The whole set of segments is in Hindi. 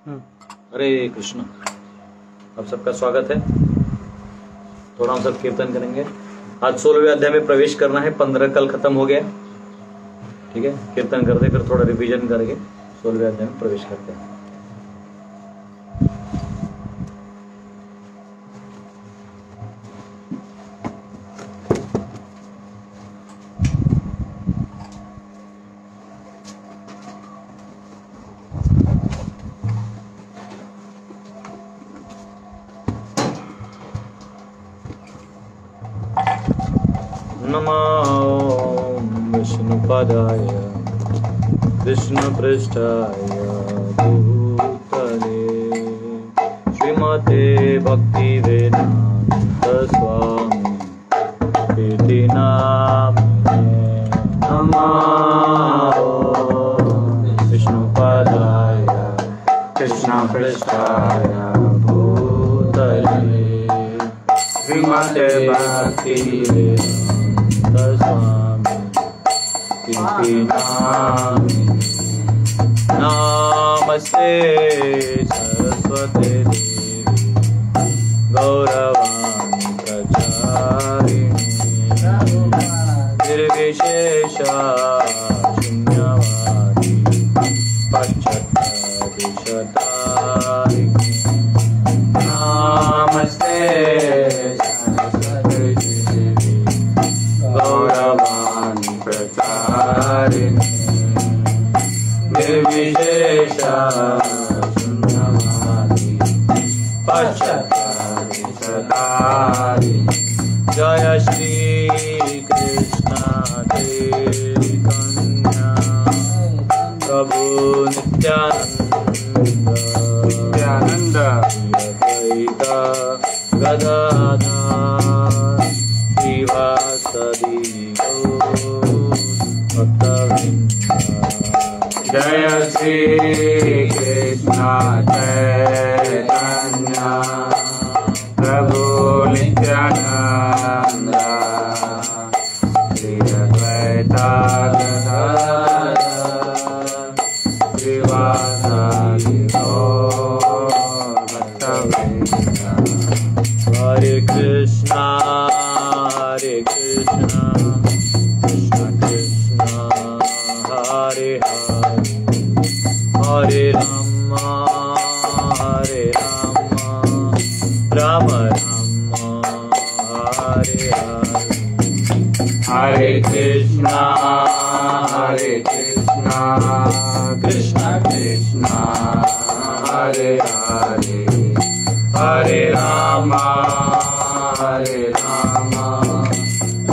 हरे कृष्ण। आप सबका स्वागत है। थोड़ा हम सब कीर्तन करेंगे। आज 16वें अध्याय में प्रवेश करना है। 15 कल खत्म हो गया, ठीक है। कीर्तन करते फिर थोड़ा रिवीजन करके 16वें अध्याय में प्रवेश करते हैं। नमो विष्णुपदाय विष्णुपृष्ठाय भूतले श्रीमते भक्तिवेदांत स्वामी इति नामिने। नमो विष्णुपदाय कृष्णपृष्ठाय भूतले श्रीमते भक्तिवेदांत स्वामी इति नामिने। नमस्ते सरस्वती देवी गौरवाणी प्रचारिणी निर्विशेषा शून्यवादी पाश्चात्यदेशतारिणी। नमस्ते सरस्वती देवी गौरवाणी प्रचारिणी निर्विशेषा शून्यवादी पाश्चात्यदेशतारिणी। जय श्री कृष्ण चैतन्य प्रभु नित्यानंद अद्वैत गदाधर श्रीवासदि भक्तवृंद। जय श्री कृष्ण चैतन्य प्रभु नित्यानंद श्री अद्वैत गदाधर श्रीवासदि भक्तवृंद। हरे कृष्णा कृष्ण कृष्ण हरे हरे हरे राम राम राम हरे हरे। हरे कृष्णा कृष्ण कृष्ण हरे हरे हरे राम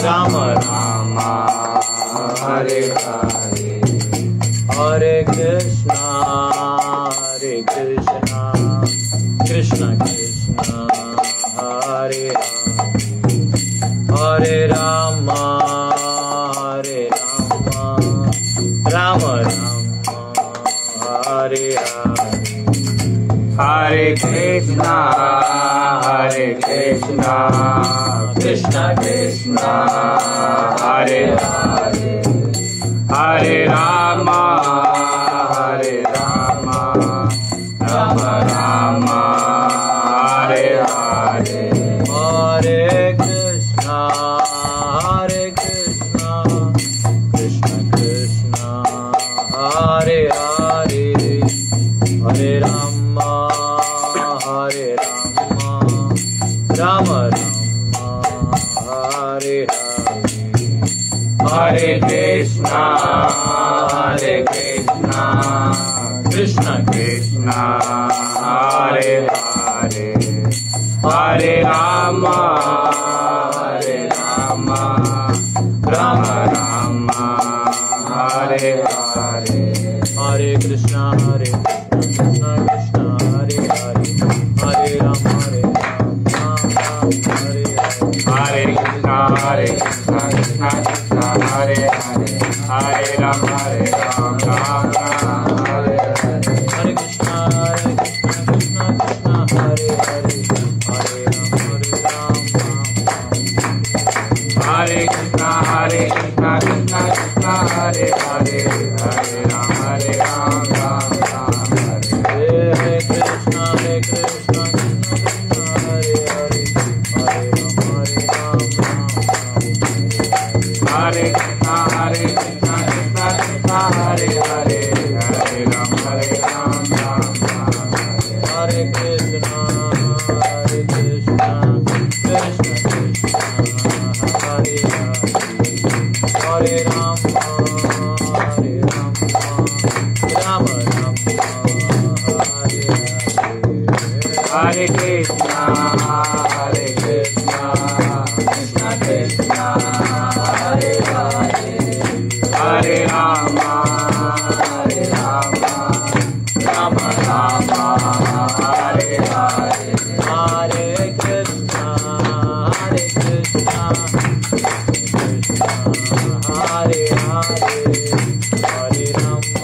राम राम हरे हरे। हरे कृष्णा कृष्ण कृष्ण हरे हरे हरे राम राम राम हरे हरे। हरे कृष्णा कृष्ण कृष्ण हरे हरे हरे राम राम राम हरे हरे। हरे कृष्णा कृष्ण कृष्ण हरे हरे हरे राम राम राम हरे हरे। हरे कृष्णा कृष्ण कृष्ण हरे हरे हरे राम राम राम हरे हरे। हरे कृष्णा कृष्ण कृष्ण हरे हरे हरे राम राम हरे हरे। हरे कृष्णा कृष्ण कृष्ण हरे हरे हरे राम राम हरे हरे। हरे कृष्णा कृष्ण कृष्ण हरे हरे हरे राम हरे कृष्णा कृष्ण कृष्ण हरे हरे हरे राम राम हरे। Hare Krishna, Hare Krishna, Krishna Krishna, Hare Hare, Hare Rama, Hare Rama, Rama Rama, Hare Hare, Hare Krishna, Hare Krishna, Hare Hare, Hare Rama,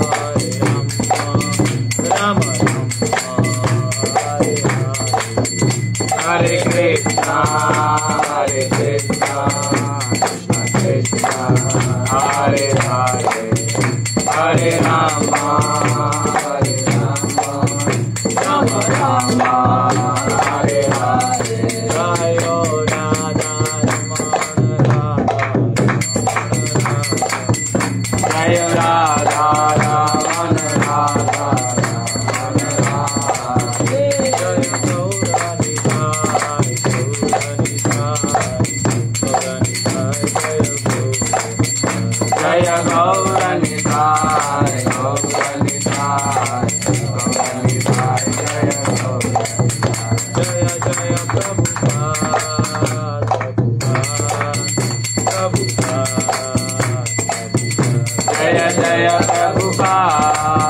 Hare Rama, Rama Hare Krishna, Hare Krishna, Krishna Krishna, Hare Hare, Hare Rama, Hare Rama, Rama Rama, Hare Hare, Jai Radha Raman Radha, Jaya Gaura-Nitai, Gaura-Nitai, Gaura-Nitai, Jaya Gaura-Nitai, Jaya Jaya Prabhupada, Prabhupada, Jaya Jaya Prabhupada,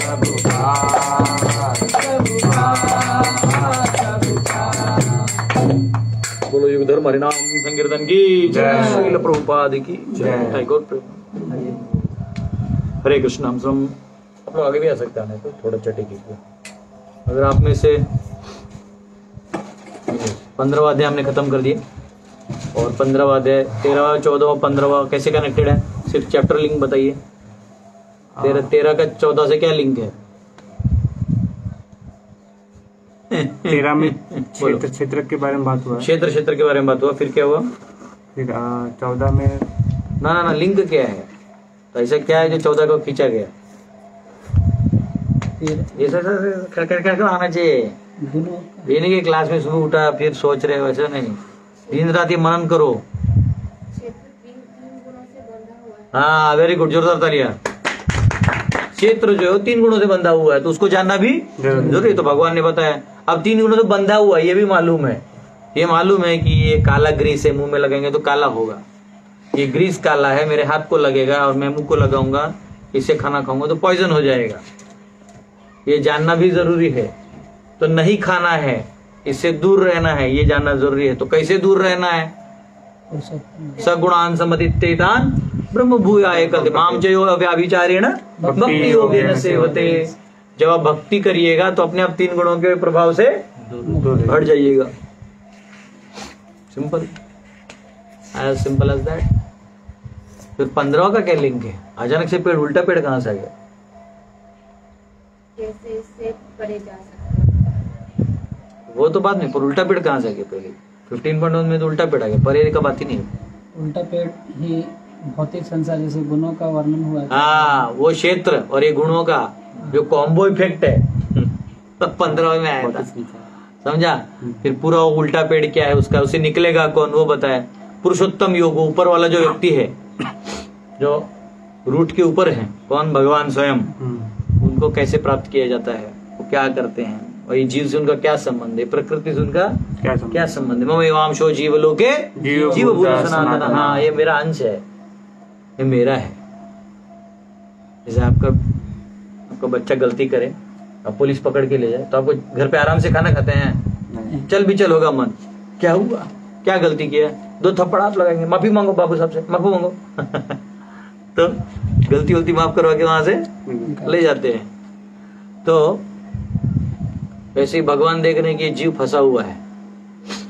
Prabhupada. बोलो युगधर्म हरिनाम संकीर्तन की जय, श्रील प्रभुपाद की जय, टैगोर प्रभु। हरे कृष्ण। हम सब आप लोग आगे भी आ सकते हैं तो थोड़ा चटे कीजिए। अगर आप में से 15वां अध्याय हमने खत्म कर दिया और 15वां अध्याय 13वां 14वां 15वां कैसे कनेक्टेड है, सिर्फ चैप्टर लिंक बताइए। 13 का 14 से क्या लिंक है? 13 में क्षेत्र के बारे में बात हुआ, क्षेत्र के बारे में बात हुआ। फिर क्या हुआ? फिर 14 में ना लिंक क्या है? तो ऐसा क्या है जो 14 को खींचा गया? खड़खड़ आना चाहिए। ये नहीं कि क्लास में सुबह उठा फिर सोच रहे हो, ऐसा नहीं। दिन रात ये मनन करो। हाँ वेरी गुड, जोरदार तालियां। क्षेत्र जो है 3 गुणों से बंधा हुआ है तो उसको जानना भी जरूरी। तो भगवान ने बताया। अब 3 गुणों से बंधा हुआ है ये भी मालूम है। ये मालूम है कि ये काला ग्रीस है, मुंह में लगेंगे तो काला होगा। ये ग्रीस काला है, मेरे हाथ को लगेगा और मैं मुंह को लगाऊंगा, इससे खाना खाऊंगा तो पॉइजन हो जाएगा। ये जानना भी जरूरी है। तो नहीं खाना है, इससे दूर रहना है, ये जानना जरूरी है। तो कैसे दूर रहना है? सगुणान समदित्तेतान ब्रह्म भूयाय कल्पते माम चयो अव्याभिचारेण भक्ति योगेन सेवते। जब आप भक्ति करिएगा तो अपने आप 3 गुणों के प्रभाव से हट जाइएगा। Simple, as simple as that. फिर 15वां का क्या लिंक है? अचानक से पेड़, उल्टा पेड़ कहां से आ गया? कैसे इससे परे जा सकते हैं? वो तो बाद में, पर उल्टा पेड़ कहां से आ गया? पहले 15.1 में तो उल्टा पेड़ आ गया, परे का बात ही नहीं है। उल्टा पेड़ ही भौतिक संसार जैसे गुणों का वर्णन हुआ है। हाँ वो क्षेत्र और ये गुणों का जो कॉम्बो इफेक्ट है 15 में आया था, समझा? फिर पूरा उल्टा पेड़ क्या है उसका, उसे निकलेगा कौन वो बताया। पुरुषोत्तम योग, ऊपर वाला जो व्यक्ति है जो रूट के ऊपर है, कौन? भगवान स्वयं। उनको कैसे प्राप्त किया जाता है, वो क्या करते हैं, और ये जीव से उनका क्या संबंध है, प्रकृति से उनका क्या संबंध है। मम एवांशो जीवलोके जीवभूत सनातन। हाँ ये मेरा अंश है, ये मेरा है। जैसे आपका बच्चा गलती करे, अब पुलिस पकड़ के ले जाए तो आपको घर पे आराम से खाना खाते हैं? चल भी चल होगा मन, क्या हुआ, क्या गलती किया, 2 थप्पड़ आप लगाएंगे, माफी मांगो बाबू साहब से, माफी मांगो तो गलती माफ करवा के वहां से ले जाते हैं। तो वैसे ही भगवान देख रहे हैं कि ये जीव फंसा हुआ है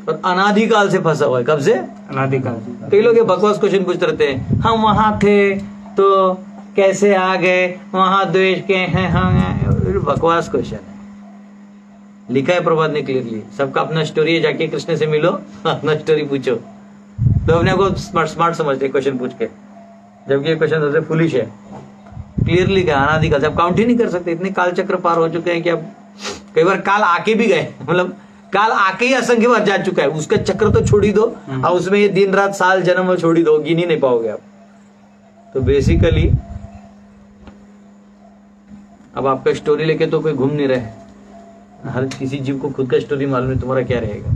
और अनादिकाल से फंसा हुआ है। कब से? अनादिकाल। कई लोग ये बकवास क्वेश्चन पूछते रहते हैं, हम वहां थे तो कैसे आ गए, वहां द्वेष के हैं हम। बकवास क्वेश्चन है। लिखा है प्रभात ने क्लियरली, सबका अपना स्टोरी है, जाके कृष्ण से मिलो अपना स्टोरी पूछो। तो अपने को स्मार्ट समझते क्वेश्चन पूछ के, जबकि ये क्वेश्चन सबसे फुलिश है। क्लियरली कहा अनादिकाल से, आप काउंट ही नहीं कर सकते, इतने काल चक्र पार हो चुके हैं कि अब कई बार काल आके भी गए, मतलब काल आके ही असंख्य बार जा चुका है। उसका चक्र तो छोड़ ही दो, और उसमें ये दिन रात साल जन्म छोड़ ही दो, गिन ही नहीं पाओगे आप। तो बेसिकली अब आपका स्टोरी लेके तो कोई घूम नहीं रहे, हर किसी जीव को खुद का स्टोरी मालूम है, तुम्हारा क्या रहेगा।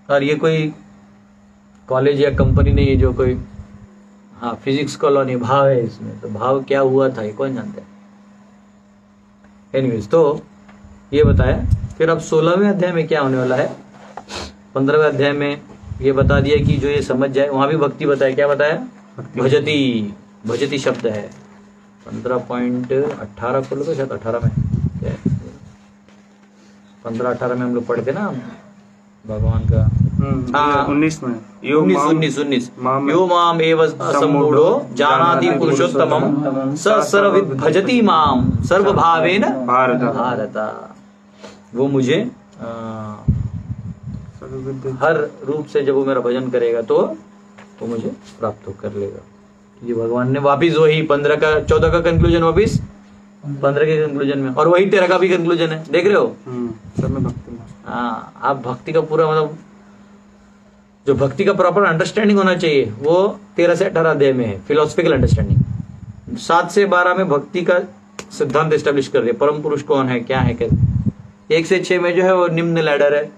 और ये कोई कॉलेज या कंपनी नहीं है जो कोई, हाँ फिजिक्स कॉलोनी भाव है इसमें, तो भाव क्या हुआ था ये कौन जानता है। एनीवेज, तो ये बताया। फिर अब 16वें अध्याय में क्या होने वाला है। 15वें अध्याय में ये बता दिया कि जो ये समझ जाए, वहां भी भक्ति बताया। क्या बताया? भजती, भजती शब्द है। 15.18 खोलो तो शायद 18 में, 15-18 में हम लोग पढ़ते ना भगवान का। 19 में 19 यो माम एव सम्मूढ़ो जानाति पुरुषोत्तमं स सर्वविद् भजति माम सर्वभावेन भारत। वो मुझे हर रूप से जब वो मेरा भजन करेगा तो वो मुझे प्राप्त कर लेगा। ये भगवान ने वापिस वही 14 का कंक्लूजन वापिस 15 के कंक्लूजन में, और वही 13 का भी कंक्लूजन है। देख रहे हो? सब में भक्ति। हाँ, आप भक्ति का पूरा मतलब जो भक्ति का प्रॉपर अंडरस्टैंडिंग होना चाहिए वो 13 से 18 अध्याय में है। फिलोसफिकल अंडरस्टैंडिंग 7 से 12 में भक्ति का सिद्धांत एस्टेब्लिश कर दिया। परम पुरुष कौन है, क्या है, कैसे। 1 से 6 में जो है वो निम्न लैडर है।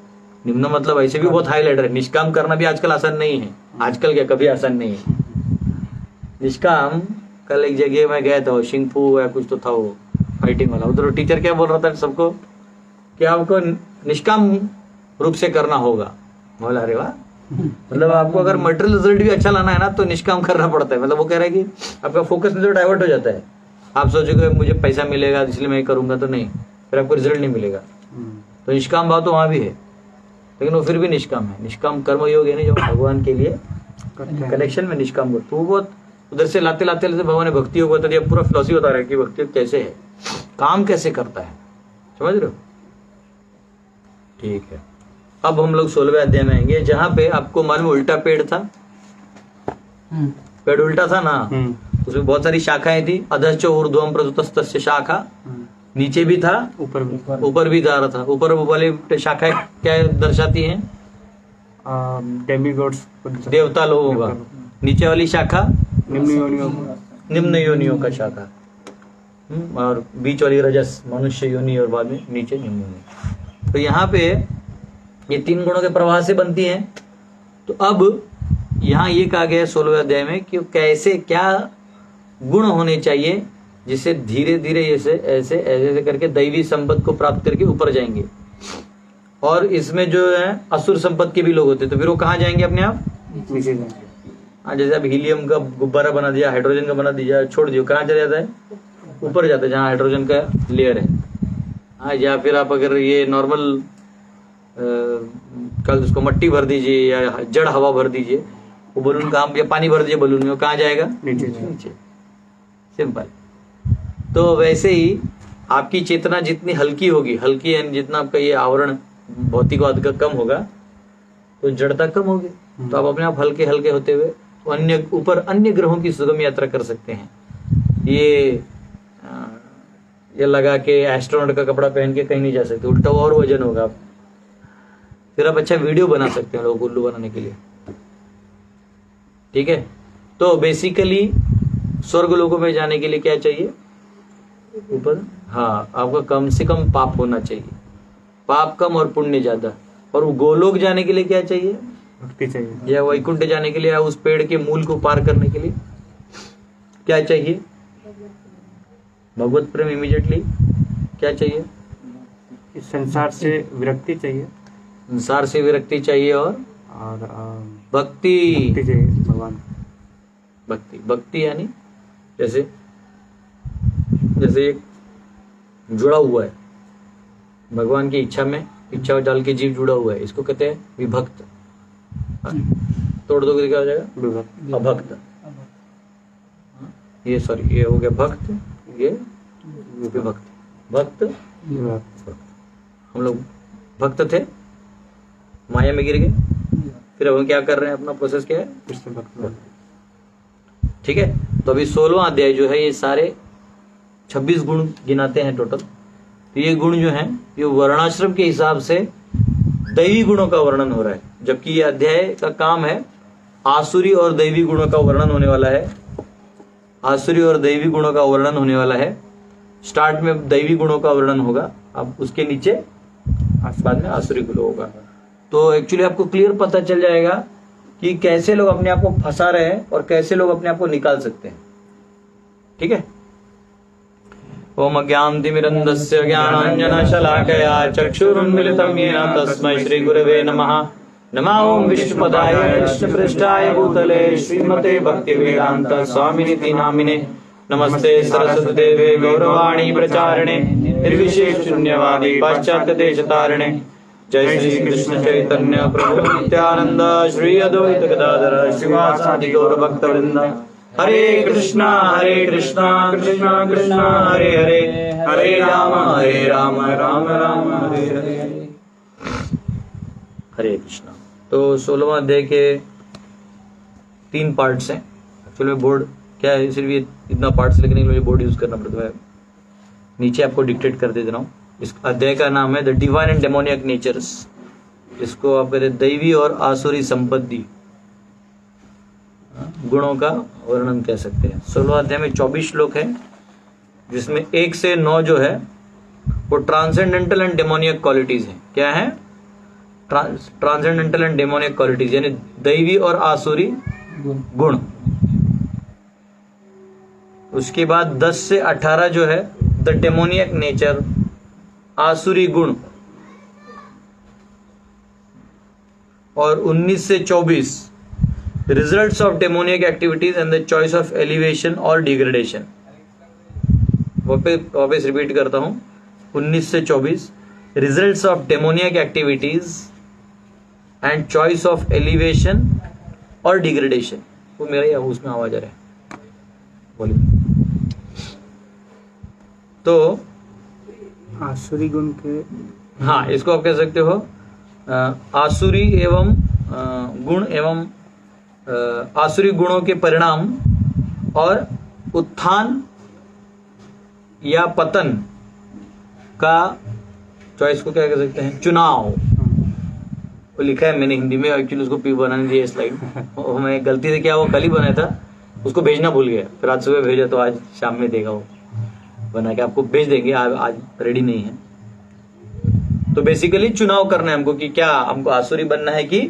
निम्न मतलब ऐसे भी बहुत हाई लैडर है। निष्काम करना भी आजकल आसान नहीं है। आजकल क्या, कभी आसान नहीं है निष्काम। कल एक जगह में गया था, शिंगफू या कुछ तो था वो फाइटिंग वाला, उधर टीचर क्या बोल रहा था सबको कि आपको निष्काम रूप से करना होगा। बोला अरे वाह, मतलब आपको अगर मटेरियल रिजल्ट भी अच्छा लाना है ना तो निष्काम करना पड़ता है। मतलब वो कह रहा है कि आपका फोकस जो डाइवर्ट हो जाता है। आप सोचोगे मुझे पैसा मिलेगा इसलिए मैं करूंगा, तो नहीं, फिर आपको रिजल्ट नहीं मिलेगा। तो निष्काम भाव तो वहां भी है, लेकिन वो फिर भी निष्काम है। निष्काम कर्म योग है, जो भगवान के लिए कनेक्शन में निष्काम करते। वो बहुत उधर से लाते लाते भगवान ने भक्ति योग बता दिया। पूरा फिलॉसफी बता रहा है कि भक्ति योग कैसे है, काम कैसे करता है। समझ रहे हो? ठीक है, अब हम लोग 16वें अध्याय में आएंगे, जहां पे आपको मालूम उल्टा पेड़ था। पेड़ उल्टा था ना, उसमें बहुत सारी शाखाएं थी। अधश्च ऊर्ध्वम प्रसुतस्तस्य शाखा, नीचे भी था ऊपर भी जा रहा था। ऊपर वाली शाखाएं क्या दर्शाती हैं? डेमीगॉड्स, देवता लोगों का। नीचे वाली शाखा निम्न योनियों का शाखा, और बीच वाली रजस मनुष्य योनि, और बाद में नीचे निम्न योनि। तो यहाँ पे ये 3 गुणों के प्रवाह से बनती हैं। तो अब यहाँ ये कहा गया है 16वें अध्याय में कि कैसे क्या गुण होने चाहिए जिससे धीरे धीरे ऐसे ऐसे ऐसे करके दैवी संपत्ति को प्राप्त करके ऊपर जाएंगे। और इसमें जो है असुर संपत्ति के भी लोग होते हैं, तो फिर वो कहाँ जाएंगे अपने आप? हाँ, जैसे अब हीलियम का गुब्बारा बना दिया, हाइड्रोजन का बना दिया, छोड़ दिया, कहाँ चला जाता है? ऊपर जाता है, जहाँ हाइड्रोजन का लेयर है। हाँ, या फिर आप अगर ये नॉर्मल कल उसको मट्टी भर दीजिए या जड़ हवा भर दीजिए, वो बलून कहाँ, या पानी भर दीजिए बलून में, वो कहाँ जाएगा? नीचे। सिंपल। तो वैसे ही आपकी चेतना जितनी हल्की होगी, हल्की यानी जितना आपका ये आवरण भौतिकवाद का कम होगा, तो जड़ता कम होगी। तो आप अपने आप हल्के हल्के होते हुए अन्य ऊपर अन्य ग्रहों की सुगम यात्रा कर सकते हैं। ये लगा के एस्ट्रोनॉट का कपड़ा पहन के कहीं नहीं जा सकते, उल्टा और वजन होगा। फिर आप अच्छा वीडियो बना सकते हैं लोगों को उल्लू बनाने के लिए। ठीक है, तो बेसिकली स्वर्ग लोकों में जाने के लिए क्या चाहिए? ऊपर, हाँ, आपका कम से कम पाप होना चाहिए, पाप कम और पुण्य ज्यादा। और गोलोक जाने के लिए क्या चाहिए? भक्ति चाहिए। या वैकुंठ जाने के लिए, या उस पेड़ के मूल को पार करने के लिए क्या चाहिए? भगवत प्रेम। इमीडिएटली क्या चाहिए? इस संसार से विरक्ति चाहिए। संसार से विरक्ति चाहिए, और भक्ति चाहिए। भगवान भक्ति यानी जैसे एक जुड़ा हुआ है भगवान की इच्छा में, इच्छा डाल के जीव जुड़ा हुआ है, इसको कहते हैं विभक्त। तोड़ दोगे क्या हो जाएगा? अभक्त। ये सॉरी, ये हो गया भक्त, ये विभक्त। भक्त, हम लोग भक्त थे, माया में गिर गए, फिर अब हम क्या कर रहे हैं? अपना प्रोसेस क्या है? ठीक है, तो अभी 16वां अध्याय जो है ये सारे 26 गुण गिनाते हैं टोटल। तो ये गुण जो हैं ये वर्णाश्रम के हिसाब से दैवी गुणों का वर्णन हो रहा है, जबकि ये अध्याय का काम है आसुरी और दैवी गुणों का वर्णन होने वाला है। आसुरी और दैवी गुणों का वर्णन होने वाला है। स्टार्ट में दैवी गुणों का वर्णन होगा, अब उसके नीचे बाद में आसुरी गुण होगा। तो एक्चुअली आपको क्लियर पता चल जाएगा कि कैसे लोग अपने आप को फंसा रहे हैं और कैसे लोग अपने आप को निकाल सकते हैं। ठीक है। ओम अज्ञानतिमिरन्धस्य ज्ञानाञ्जनशलाकया चक्षुरुन्मिलितं येन तस्मै श्रीगुरवे नमः। नमः ओम विष्णुपदाय कृष्णपृष्ठाय भूतले श्रीमते भक्तिवेदांत स्वामिनिति नामिने। नमस्ते सरस्वती देवे गौरवाणी प्रचारिणे निर्विशेष शून्यवादी पाश्चात्य देशतारिणे। जय श्री कृष्ण चैतन्य प्रभु नित्यानंद श्री अद्वैत गदाधर श्रीवासादि गौर भक्तवृंद। हरे कृष्णा कृष्णा कृष्णा हरे हरे, हरे राम राम राम हरे हरे। हरे कृष्णा। तो 16वां अध्याय के 3 पार्ट्स हैं। एक्चुअली बोर्ड क्या है, सिर्फ ये इतना पार्ट्स लिखने के लिए बोर्ड यूज करना पड़ता है। नीचे आपको डिक्टेट कर दे रहा हूँ। इस अध्याय का नाम है the divine and demoniac natures. इसको आप कहते हैं दैवी और आसुरी संपत्ति गुणों का वर्णन कह सकते हैं। 16वां अध्याय में 24 श्लोक है, जिसमें 1 से 9 जो है वो ट्रांसेंडेंटल एंड डेमोनियक क्वालिटीज हैं। क्या है? ट्रांसेंडेंटल एंड डेमोनियक क्वालिटीज, यानी दैवी और आसुरी गुण। उसके बाद 10 से 18 जो है द डेमोनियक नेचर, आसुरी गुण। और 19 से 24 results of demoniac activities and the choice of elevation और डिग्रेडेशन। वापस रिपीट करता हूं, 19 से 24 results of demoniac activities and choice of elevation और डिग्रेडेशन। वो मेरा ही उसमें आवाज आ रहा है, बोलिए। तो आसुरी गुण के, हाँ, इसको आप कह सकते हो आसुरी एवं गुण एवं आसुरी गुणों के परिणाम और उत्थान या पतन का चॉइस को क्या कह सकते हैं? चुनाव। वो लिखा है मैंने हिंदी में, एक्चुअली उसको पी बनाने दिया स्लाइड। मैं गलती से क्या वो कल ही बनाया था, उसको भेजना भूल गया, फिर आज सुबह भेजा तो आज शाम में देगा वो बना के आपको भेज देंगे। आज रेडी नहीं है। तो बेसिकली चुनाव करना है हमको कि क्या हमको आसुरी बनना है कि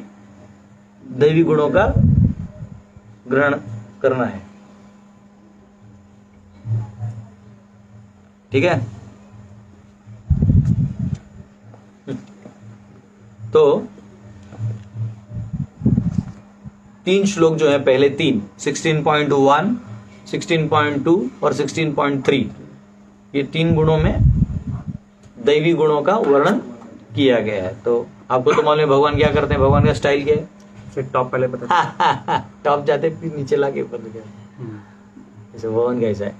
दैवी गुणों का ग्रहण करना है। ठीक है। तो 3 श्लोक जो है, पहले 3 16.1, 16.2 और 16.3, ये 3 गुणों में दैवी गुणों का वर्णन किया गया है। तो आपको तो मालूम है भगवान क्या करते हैं, भगवान का स्टाइल क्या है? फिर टॉप पहले बता। टॉप जाते फिर नीचे लाके ऊपर गया। जैसे भगवान का ऐसा है,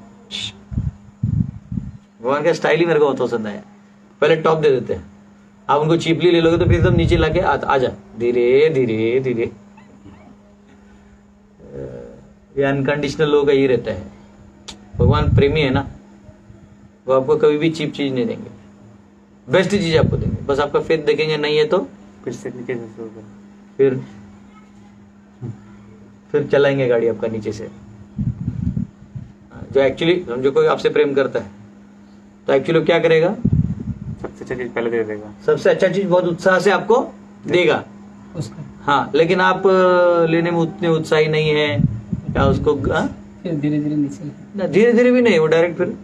भगवान का स्टाइल ही मेरे को बहुत पसंद आया। पहले टॉप दे देते हैं, आप उनको चीपली ले लोगे तो फिर एकदम नीचे लाके आजा धीरे धीरे धीरे। ये अनकंडीशनल लोग का ये रहता है। भगवान प्रेमी है ना, वो आपको कभी भी चीप चीज नहीं देंगे, बेस्ट चीज आपको देंगे। बस आपका फेथ देखेंगे, नहीं है तो फिर से नीचे से शुरू करो। फिर चलाएंगे गाड़ी आपका नीचे से। जो एक्चुअली समझो कोई आपसे प्रेम करता है तो एक्चुअली क्या करेगा? सबसे अच्छा चीज पहले दे देगा। सबसे अच्छा चीज बहुत उत्साह से आपको देगा। हाँ, लेकिन आप लेने में उतने उत्साही नहीं है या उसको फिर धीरे धीरे नीचे, धीरे धीरे भी नहीं, वो डायरेक्ट फिर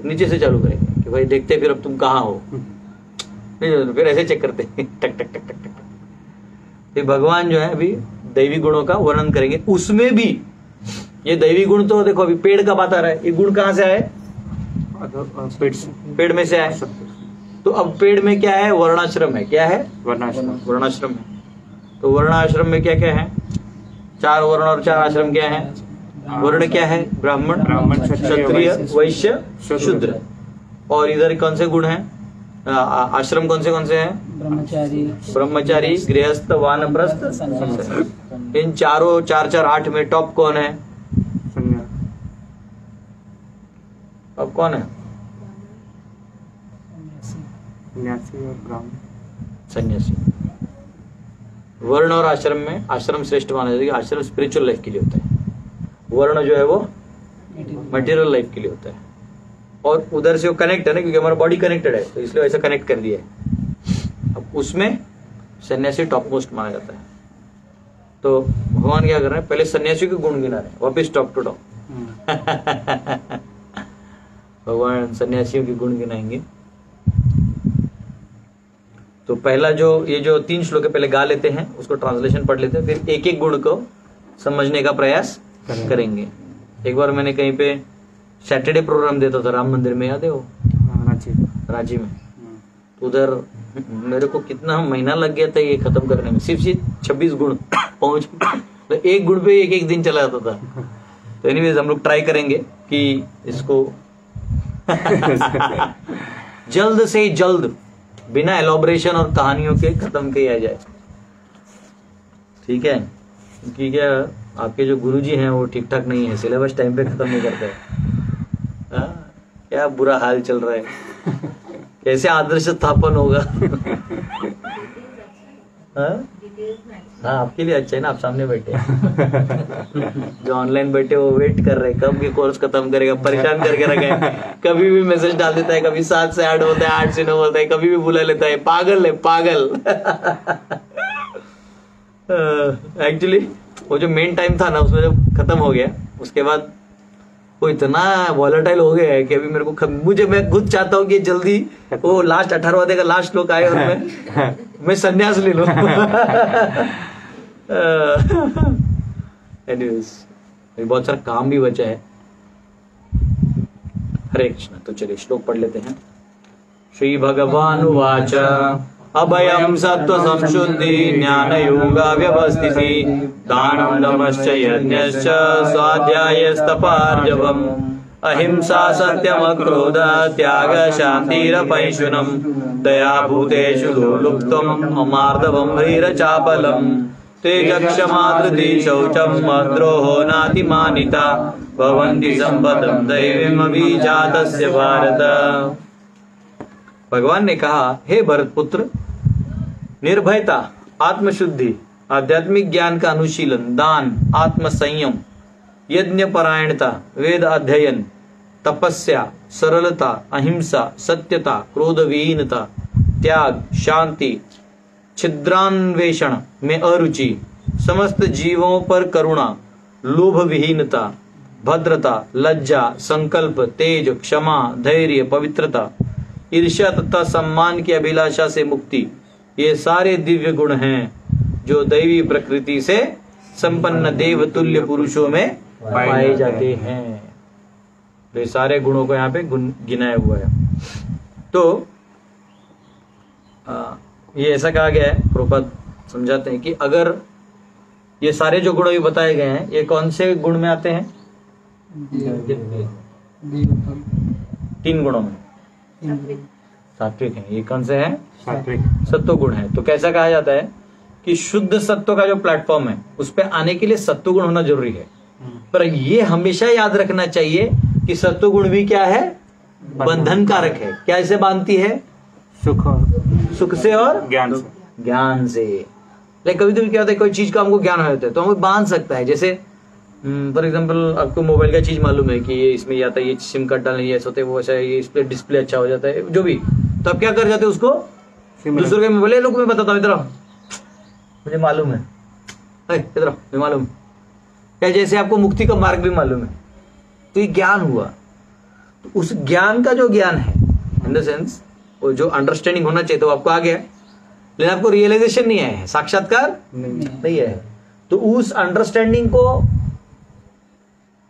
नीचे से चालू करेंगे कि भाई देखते फिर अब तुम कहाँ हो। नहीं, फिर ऐसे चेक करते टक टक टक टक टक। फिर भगवान जो है अभी दैवी गुणों का वर्णन करेंगे। उसमें भी ये दैवी गुण तो देखो अभी पेड़ का बात आ रहा है, ये गुण कहाँ से आए? पेड़ में से आए। तो अब पेड़ में क्या है? वर्णाश्रम है। क्या है? वर्णाश्रम है। तो वर्णाश्रम में क्या क्या है? 4 वर्ण और 4 आश्रम क्या है? वर्ण क्या है? ब्राह्मण, क्षत्रिय, वैश्य, शूद्र। और इधर कौन से गुण हैं? आश्रम कौन से हैं? ब्रह्मचारी, गृहस्थ, वानप्रस्थ। इन चारों 4 8 में टॉप कौन है? अब कौन है? सन्यासी। वर्ण और आश्रम में आश्रम श्रेष्ठ माना जाता है। आश्रम स्पिरिचुअल लाइफ के लिए होता है, वर्ण जो है वो मटेरियल लाइफ के लिए होता है। और उधर से वो कनेक्ट है ना, क्योंकि हमारा बॉडी कनेक्टेड है तो इसलिए ऐसा कनेक्ट कर दिया है। अब उसमें सन्यासी टॉप मोस्ट माना जाता है। तो भगवान क्या कर रहे हैं, पहले सन्यासी के गुण गिना रहे हैं, वापिस टॉप टू टॉप। भगवान सन्यासियों के गुण गिनाएंगे। तो पहला जो ये जो 3 श्लोक है पहले गा लेते हैं, उसको ट्रांसलेशन पढ़ लेते हैं, फिर एक एक गुण को समझने का प्रयास करेंगे। एक बार मैंने कहीं पे सैटरडे प्रोग्राम देता था राम मंदिर में, याद है वो? रांची में। तो उधर मेरे को कितना महीना लग गया था ये खत्म करने में, सिर्फ 26 गुण पहुंच, तो एक गुण पे एक दिन चला जाता था। तो एनीवेज हम लोग ट्राई करेंगे कि इसको जल्द से जल्द बिना एलोबरेशन और कहानियों के खत्म किया जाए, ठीक है? क्योंकि क्या आपके जो गुरुजी हैं वो ठीक ठाक नहीं है, सिलेबस टाइम पे खत्म नहीं करते। क्या बुरा हाल चल रहा है, कैसे आदर्श स्थापन होगा? हाँ, आपके लिए अच्छा है ना, आप सामने बैठे हैं। जो ऑनलाइन बैठे वो वेट कर रहे हैं कब ये कोर्स खत्म करेगा, परेशान करके रखे हैं। कभी भी मैसेज डाल देता है, कभी 7 से 8 होता है, 8 से 9 होता है, कभी भी बुला लेता है। पागल है, पागल। एक्चुअली वो जो मेन टाइम था ना, उसमें जब खत्म हो गया उसके बाद वो इतना वॉलेटाइल हो गया है कि अभी मेरे को मैं खुद चाहता हूँ कि जल्दी वो लास्ट 18वां का लास्ट लोग आए और मैं संन्यास ले लूं। एनीवेज बहुत सारा काम भी बचा है। हरे कृष्ण। तो चलिए श्लोक पढ़ लेते हैं। श्री भगवान उवाच अभयं सत्त्व संशुद्धि ज्ञान योगा व्यवस्थिति दानं दमश्च यज्ञश्च स्वाध्यायस्तपार्जवम् अहिंसा सत्यम क्रोध त्याग शान्तिरपैशुनम् दया भूतेषु लुप्तम् अमार्दवम् ह्रीरचापलम् तेजक्षमा धृति शौचम् द्रोहो नातिमानिता भवन्ति सम्पदम् दैवीमभिजातस्य भारत। भगवान ने कहा, हे भरत पुत्र, निर्भयता, आत्मशुद्धि, आध्यात्मिक ज्ञान का अनुशीलन, दान, आत्म संयम, यज्ञ परायणता, वेद अध्ययन, तपस्या, सरलता, अहिंसा, सत्यता, क्रोध विहीनता, त्याग, शांति, छिद्रान्वेषण में अरुचि, समस्त जीवों पर करुणा, लोभ विहीनता, भद्रता, लज्जा, संकल्प, तेज, क्षमा, धैर्य, पवित्रता, ईर्ष्या तथा सम्मान की अभिलाषा से मुक्ति, ये सारे दिव्य गुण हैं जो दैवी प्रकृति से संपन्न देव तुल्य पुरुषों में पाए जाते हैं। तो ये सारे गुणों को यहाँ पे गिनाया हुआ है। तो ये ऐसा कहा गया है, प्रभुपाद समझाते हैं कि अगर ये सारे जो गुण भी बताए गए हैं, ये कौन से गुण में आते हैं? 3 गुणों में। सात्विक है। ये कौन से हैं? सात्विक, सत्व गुण है। तो कैसा कहा जाता है कि शुद्ध सत्व का जो प्लेटफॉर्म है उस पर आने के लिए सत्व गुण होना जरूरी है। पर ये हमेशा याद रखना चाहिए कि सत्व गुण भी क्या है? बंधन कारक है। क्या इसे बांधती है? सुख से और ज्ञान से। लेकिन कभी कभी क्या होता है, कोई चीज का हमको ज्ञान हो जाता है तो हमको बांध सकता है। जैसे फॉर एग्जाम्पल आपको मोबाइल का चीज मालूम है कि ये इसमें ये आता है, ये सिम कार्ड डालने ये ऐसा होता है, वो ऐसा है, ये इस पे डिस्प्ले अच्छा हो जाता है, जो भी। तो आप क्या कर जाते हैं, उसको दूसरों के मोबाइल लोग मैं बताता हूँ, इधर मुझे मालूम है, इधर मैं मालूम, या जैसे आपको मुक्ति का मार्ग भी मालूम है। तो ये ज्ञान हुआ। तो उस ज्ञान का जो ज्ञान है इन द सेंस वो जो अंडरस्टैंडिंग होना चाहिए तो आपको आ गया, लेकिन आपको रियलाइजेशन नहीं आया है, साक्षात्कार नहीं है। तो उस अंडरस्टैंडिंग को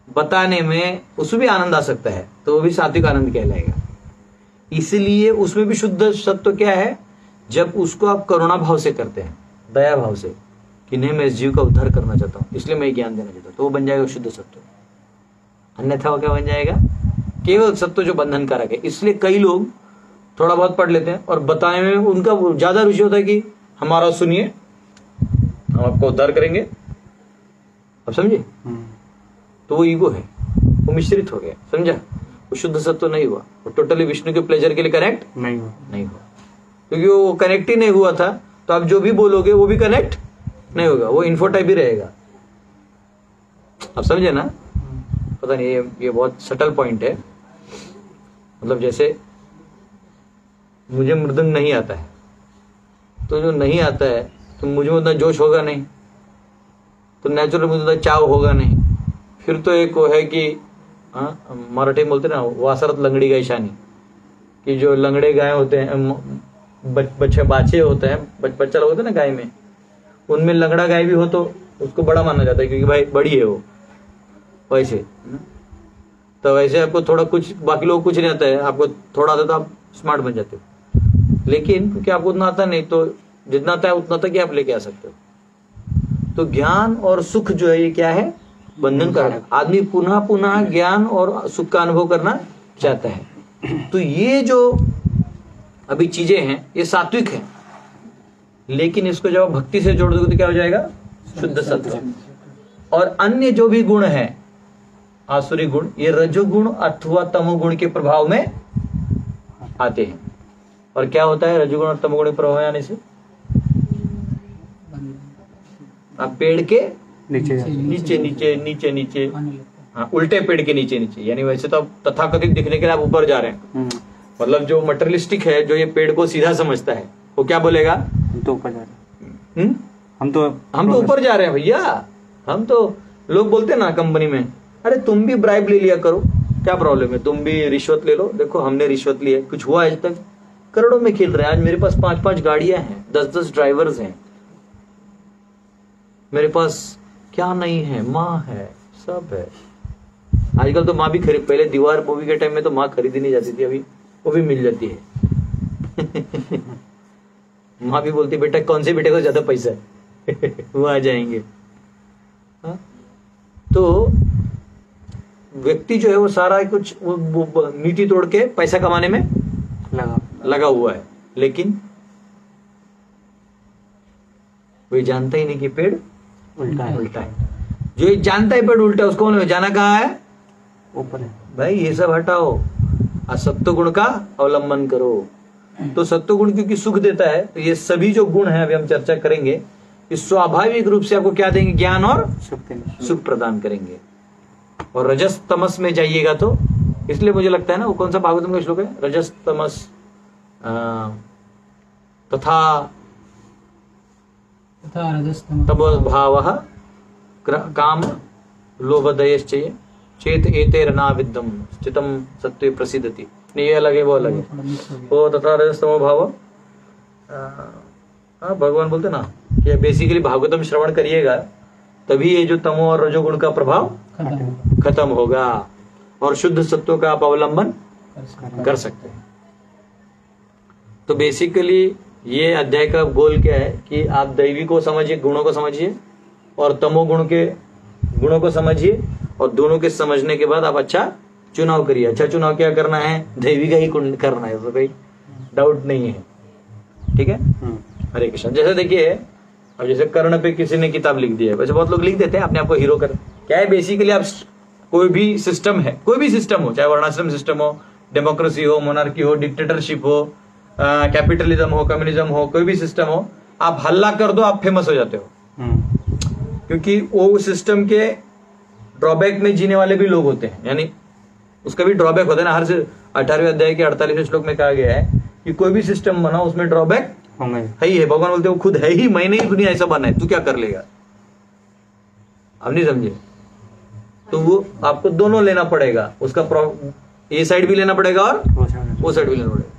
बताने में उसमें भी आनंद आ सकता है, तो वो भी सात्विक आनंद कहलाएगा। इसलिए उसमें भी शुद्ध सत्व क्या है? जब उसको आप करुणा भाव से करते हैं, दया भाव से, कि नहीं मैं इस जीव का उद्धार करना चाहता हूं, इसलिए मैं ज्ञान देना चाहता हूं, तो वो बन जाएगा शुद्ध सत्व। अन्यथा वो क्या बन जाएगा? केवल सत्व जो बंधन कारक है। इसलिए कई लोग थोड़ा बहुत पढ़ लेते हैं और बताने में उनका ज्यादा रुचि होता है कि हमारा सुनिए, हम आपको उद्धार करेंगे। अब समझे? तो वो ईगो है, वो मिश्रित हो गया, समझा? वो शुद्ध सत्व नहीं हुआ, वो टोटली विष्णु के प्लेजर के लिए कनेक्ट नहीं हुआ, क्योंकि वो कनेक्ट ही नहीं हुआ था। तो आप जो भी बोलोगे वो भी कनेक्ट नहीं होगा, वो इन्फो टाइप ही रहेगा। आप समझे ना? पता नहीं, ये बहुत सटल पॉइंट है। मतलब जैसे मुझे मृदंग नहीं आता है, तो जो नहीं आता है तो मुझे उतना जोश होगा नहीं, तो नेचुरल मुझे उतना चाव होगा नहीं। फिर तो एक वो है कि मराठी में बोलते ना, वासरत लंगड़ी गाय शानी, कि जो लंगड़े गाय होते हैं, बच्चे बाछे होते हैं, बच्चा लोग होते हैं ना गाय में, उनमें लंगड़ा गाय भी हो तो उसको बड़ा माना जाता है, क्योंकि भाई बड़ी है वो। वैसे तो वैसे आपको थोड़ा कुछ, बाकी लोग कुछ नहीं आता है, आपको थोड़ा आता तो आप स्मार्ट बन जाते हो, लेकिन क्योंकि आपको उतना आता नहीं, तो जितना आता है उतना तक ही आप लेके आ सकते हो। तो ज्ञान और सुख जो है ये क्या है? बंधन कारक। आदमी पुनः पुनः ज्ञान और सुख का अनुभव करना चाहता है। तो ये जो अभी चीजें हैं ये सात्विक है, लेकिन इसको जब भक्ति से जोड़ दोगे तो क्या हो जाएगा? शुद्ध सत्व। और अन्य जो भी गुण है आसुरी गुण, ये रजोगुण अथवा तमोगुण के प्रभाव में आते हैं। और क्या होता है रजोगुण और तमोगुण के प्रभाव में आने से? आप पेड़ के नीचे नीचे नीचे नीचे, हाँ, उल्टे पेड़ के नीचे नीचे, यानी वैसे तो आप तथाकथित दिखने के लिए आप ऊपर जा रहे हैं, मतलब जो मटेरियलिस्टिक है, जो ये पेड़ को सीधा समझता है, वो क्या बोलेगा? हम तो ऊपर जा रहे हैं, हम तो ऊपर जा रहे हैं भैया। हम तो, लोग बोलते हैं ना कंपनी में, अरे तुम भी ब्राइब ले लिया करो, क्या प्रॉब्लम है, तुम भी रिश्वत ले लो। देखो हमने रिश्वत ली है, कुछ हुआ आज तक? करोड़ों में खेल रहे हैं। आज मेरे पास 5-5 गाड़ियां हैं, 10-10 ड्राइवर्स हैं, मेरे पास क्या नहीं है, माँ है, सब है। आजकल तो माँ भी खरीद, पहले दीवार मूवी के टाइम में तो माँ खरीदी नहीं जाती थी, अभी वो भी मिल जाती है। माँ भी बोलती बेटा कौन से बेटे को ज्यादा पैसा है, वो आ जाएंगे। हाँ? तो व्यक्ति जो है वो सारा कुछ वो नीति तोड़ के पैसा कमाने में लगा हुआ है, लेकिन वो जानता ही नहीं कि पेड़ उल्टा है। जो ये जानता है पेड़ उल्टा है, उसको जाना कहाँ है? ऊपर है। भाई ये सब हटाओ, असत्व गुण का अवलंबन करो। तो सत्व गुण क्योंकि सुख देता है, तो ये सभी जो गुण है अभी हम चर्चा करेंगे, ये स्वाभाविक रूप से आपको क्या देंगे? ज्ञान और सुख प्रदान करेंगे। और रजस तमस में जाइएगा तो, इसलिए मुझे लगता है ना, वो कौन सा भागवतम का श्लोक है? रजस तमस तथा तब भावः काम लोभदयश्चये चेत एतेरना विद्यम स्थितम सत्वे प्रसिद्धति। ये अलग है, वो अलग है। वो तथा रजस्तमो भाव, भगवान बोलते ना कि बेसिकली भागवतम श्रवण करिएगा तभी ये जो तमो और रजोगुण का प्रभाव खत्म होगा और शुद्ध सत्व का आप अवलंबन कर सकते हैं। तो बेसिकली ये अध्याय का गोल क्या है कि आप दैवी को समझिए, गुणों को समझिए, और तमोगुण के गुणों को समझिए, और दोनों के समझने के बाद आप अच्छा चुनाव करिए। अच्छा चुनाव क्या करना है? दैवी का ही करना है, तो कोई डाउट नहीं है। ठीक है, हरे कृष्ण। जैसे देखिए, अब जैसे कर्ण पे किसी ने किताब लिख दी है, वैसे बहुत लोग लिख देते हैं अपने आप को हीरो कर। क्या है बेसिकली, आप कोई भी सिस्टम है, कोई भी सिस्टम हो, चाहे वर्णाश्रम सिस्टम हो, डेमोक्रेसी हो, मोनार्की हो, डिक्टेटरशिप हो, कैपिटलिज्म हो, कम्युनिज्म हो, कोई भी सिस्टम हो, आप हल्ला कर दो आप फेमस हो जाते हो। क्योंकि वो सिस्टम के ड्रॉबैक में जीने वाले भी लोग होते हैं, यानी उसका भी ड्रॉबैक होता है ना। हर 18वें अध्याय के 48वें श्लोक में कहा गया है कि कोई भी सिस्टम बनाओ उसमें ड्रॉबैक है ही है। भगवान बोलते हैं वो खुद है ही, मैंने ही दुनिया ऐसा बना है, तू क्या कर लेगा? आप नहीं समझे? तो वो आपको दोनों लेना पड़ेगा, उसका ये साइड भी लेना पड़ेगा और वो साइड भी लेना पड़ेगा।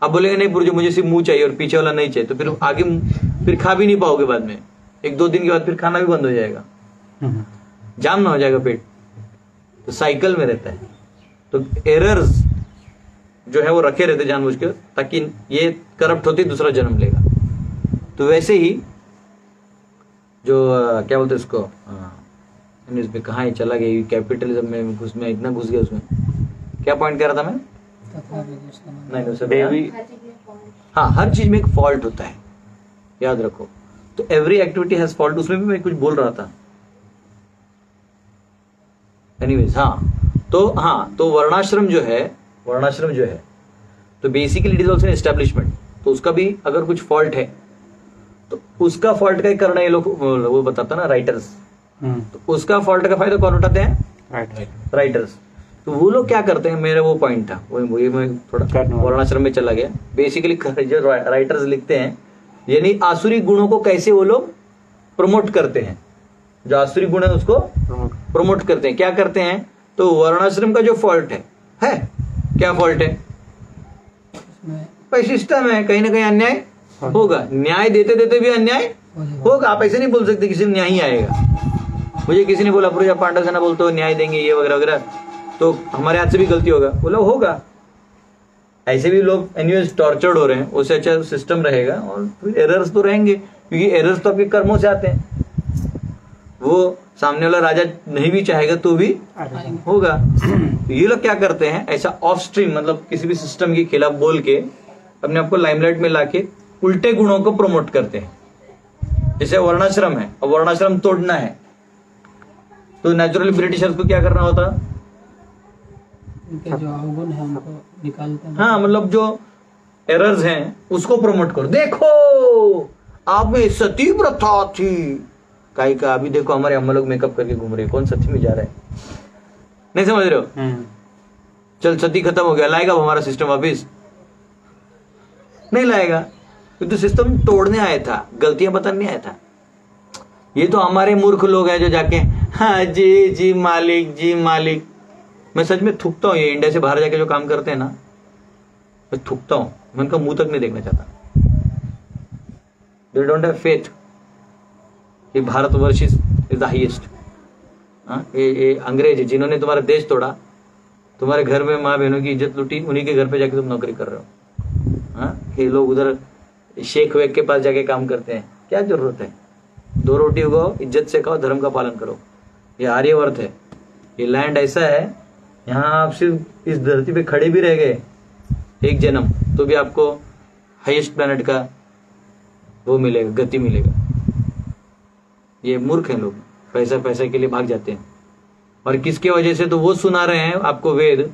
आप बोलेंगे नहीं पुरजो मुझे सिर्फ मुंह चाहिए और पीछे वाला नहीं चाहिए, तो फिर आगे फिर खा भी नहीं पाओगे बाद में। 1-2 दिन के बाद फिर खाना भी बंद हो जाएगा, जाम ना हो जाएगा पेट। तो साइकिल में रहता है। तो एरर्स जो है वो रखे रहते जानबूझ के, ताकि ये करप्ट होती दूसरा जन्म लेगा। तो वैसे ही जो क्या बोलते इसको, इसमें कहाँ ही चला गया कैपिटलिज्म में, उसमें इतना घुस गया। उसमें क्या पॉइंट कह रहा था मैं? नहीं देवी, हाँ, हर चीज में एक फॉल्ट होता है, याद रखो। तो एवरी एक्टिविटी हैज फॉल्ट। उसमें भी मैं कुछ बोल रहा था। एनीवेज, तो वर्णाश्रम जो है तो basically it is also establishment. तो उसका भी अगर कुछ फॉल्ट है तो उसका फॉल्ट का ही करना ये लोग वो बताता ना, राइटर्स। तो उसका फॉल्ट का फायदा कौन उठाते हैं? राइटर्स। तो वो लोग क्या करते हैं, मेरा वो पॉइंट था, वही मैं थोड़ा वर्णाश्रम में चला गया। बेसिकली जो राइटर्स लिखते हैं, यानी आसुरी गुणों को कैसे वो लोग प्रमोट करते हैं, जो आसुरी गुण है उसको प्रमोट करते हैं। क्या करते हैं, तो वर्णाश्रम का जो फॉल्ट है क्या फॉल्ट है, भाई सिस्टम है, कहीं ना कहीं अन्याय होगा, न्याय देते देते भी अन्याय होगा। आप ऐसे नहीं बोल सकते किसी में न्याय ही आएगा। मुझे किसी ने बोला पूरा पांडव सेना बोलते हो न्याय देंगे ये वगैरह वगैरह, तो हमारे हाथ से भी गलती होगा, बोला होगा। ऐसे भी लोग एनीवेज टॉर्चर्ड हो रहे हैं, उससे अच्छा सिस्टम रहेगा, और फिर एरर्स तो रहेंगे, क्योंकि एरर्स तो आपके कर्मों से आते हैं। वो सामने वाला राजा नहीं भी चाहेगा तो भी होगा। ये लोग क्या करते हैं, ऐसा ऑफ स्ट्रीम, मतलब किसी भी सिस्टम के खिलाफ बोल के अपने आप को लाइमलाइट में लाके उल्टे गुणों को प्रमोट करते हैं। जैसे वर्णाश्रम है, अब वर्णाश्रम तोड़ना है, तो नेचुरली ब्रिटिशर्स को क्या करना होता, उनके जो अवगुण है उनको निकालते हैं। हाँ, मतलब जो एरर्स हैं उसको प्रमोट करो। देखो आप में सती प्रथा थी, काई का अभी देखो हमारे अम्मा लोग मेकअप करके घूम रहे, कौन सती में जा रहा है, नहीं समझ रहे हो। चल सती खत्म हो गया, लाएगा हमारा सिस्टम वापिस, नहीं लाएगा, क्योंकि तो सिस्टम तोड़ने आया था, गलतियां बताने आया था। ये तो हमारे मूर्ख लोग हैं जो जाके हाँ जी जी मालिक जी मालिक। मैं सच में थूकता हूँ, ये इंडिया से बाहर जाके जो काम करते हैं ना, मैं थूकता हूँ, मैं उनका मुंह तक नहीं देखना चाहता। दे डोंट हैव फेथ कि भारतवर्ष इज द हाईएस्ट। ये अंग्रेज जिन्होंने तुम्हारा देश तोड़ा, तुम्हारे घर में माँ बहनों की इज्जत लूटी, उन्हीं के घर पे जाके तुम नौकरी कर रहे हो। ये लोग उधर शेख वेख के पास जाके काम करते हैं, क्या जरूरत है। 2 रोटी उगाओ, इज्जत से खाओ, धर्म का पालन करो। ये आर्यवर्त है, ये लैंड ऐसा है, यहाँ आप सिर्फ इस धरती पे खड़े भी रह गए एक जन्म तो भी आपको हाईएस्ट प्लैनेट का वो मिलेगा, गति मिलेगा। ये मूर्ख हैं लोग, पैसा के लिए भाग जाते हैं। और किसके वजह से, तो वो सुना रहे हैं आपको वेद,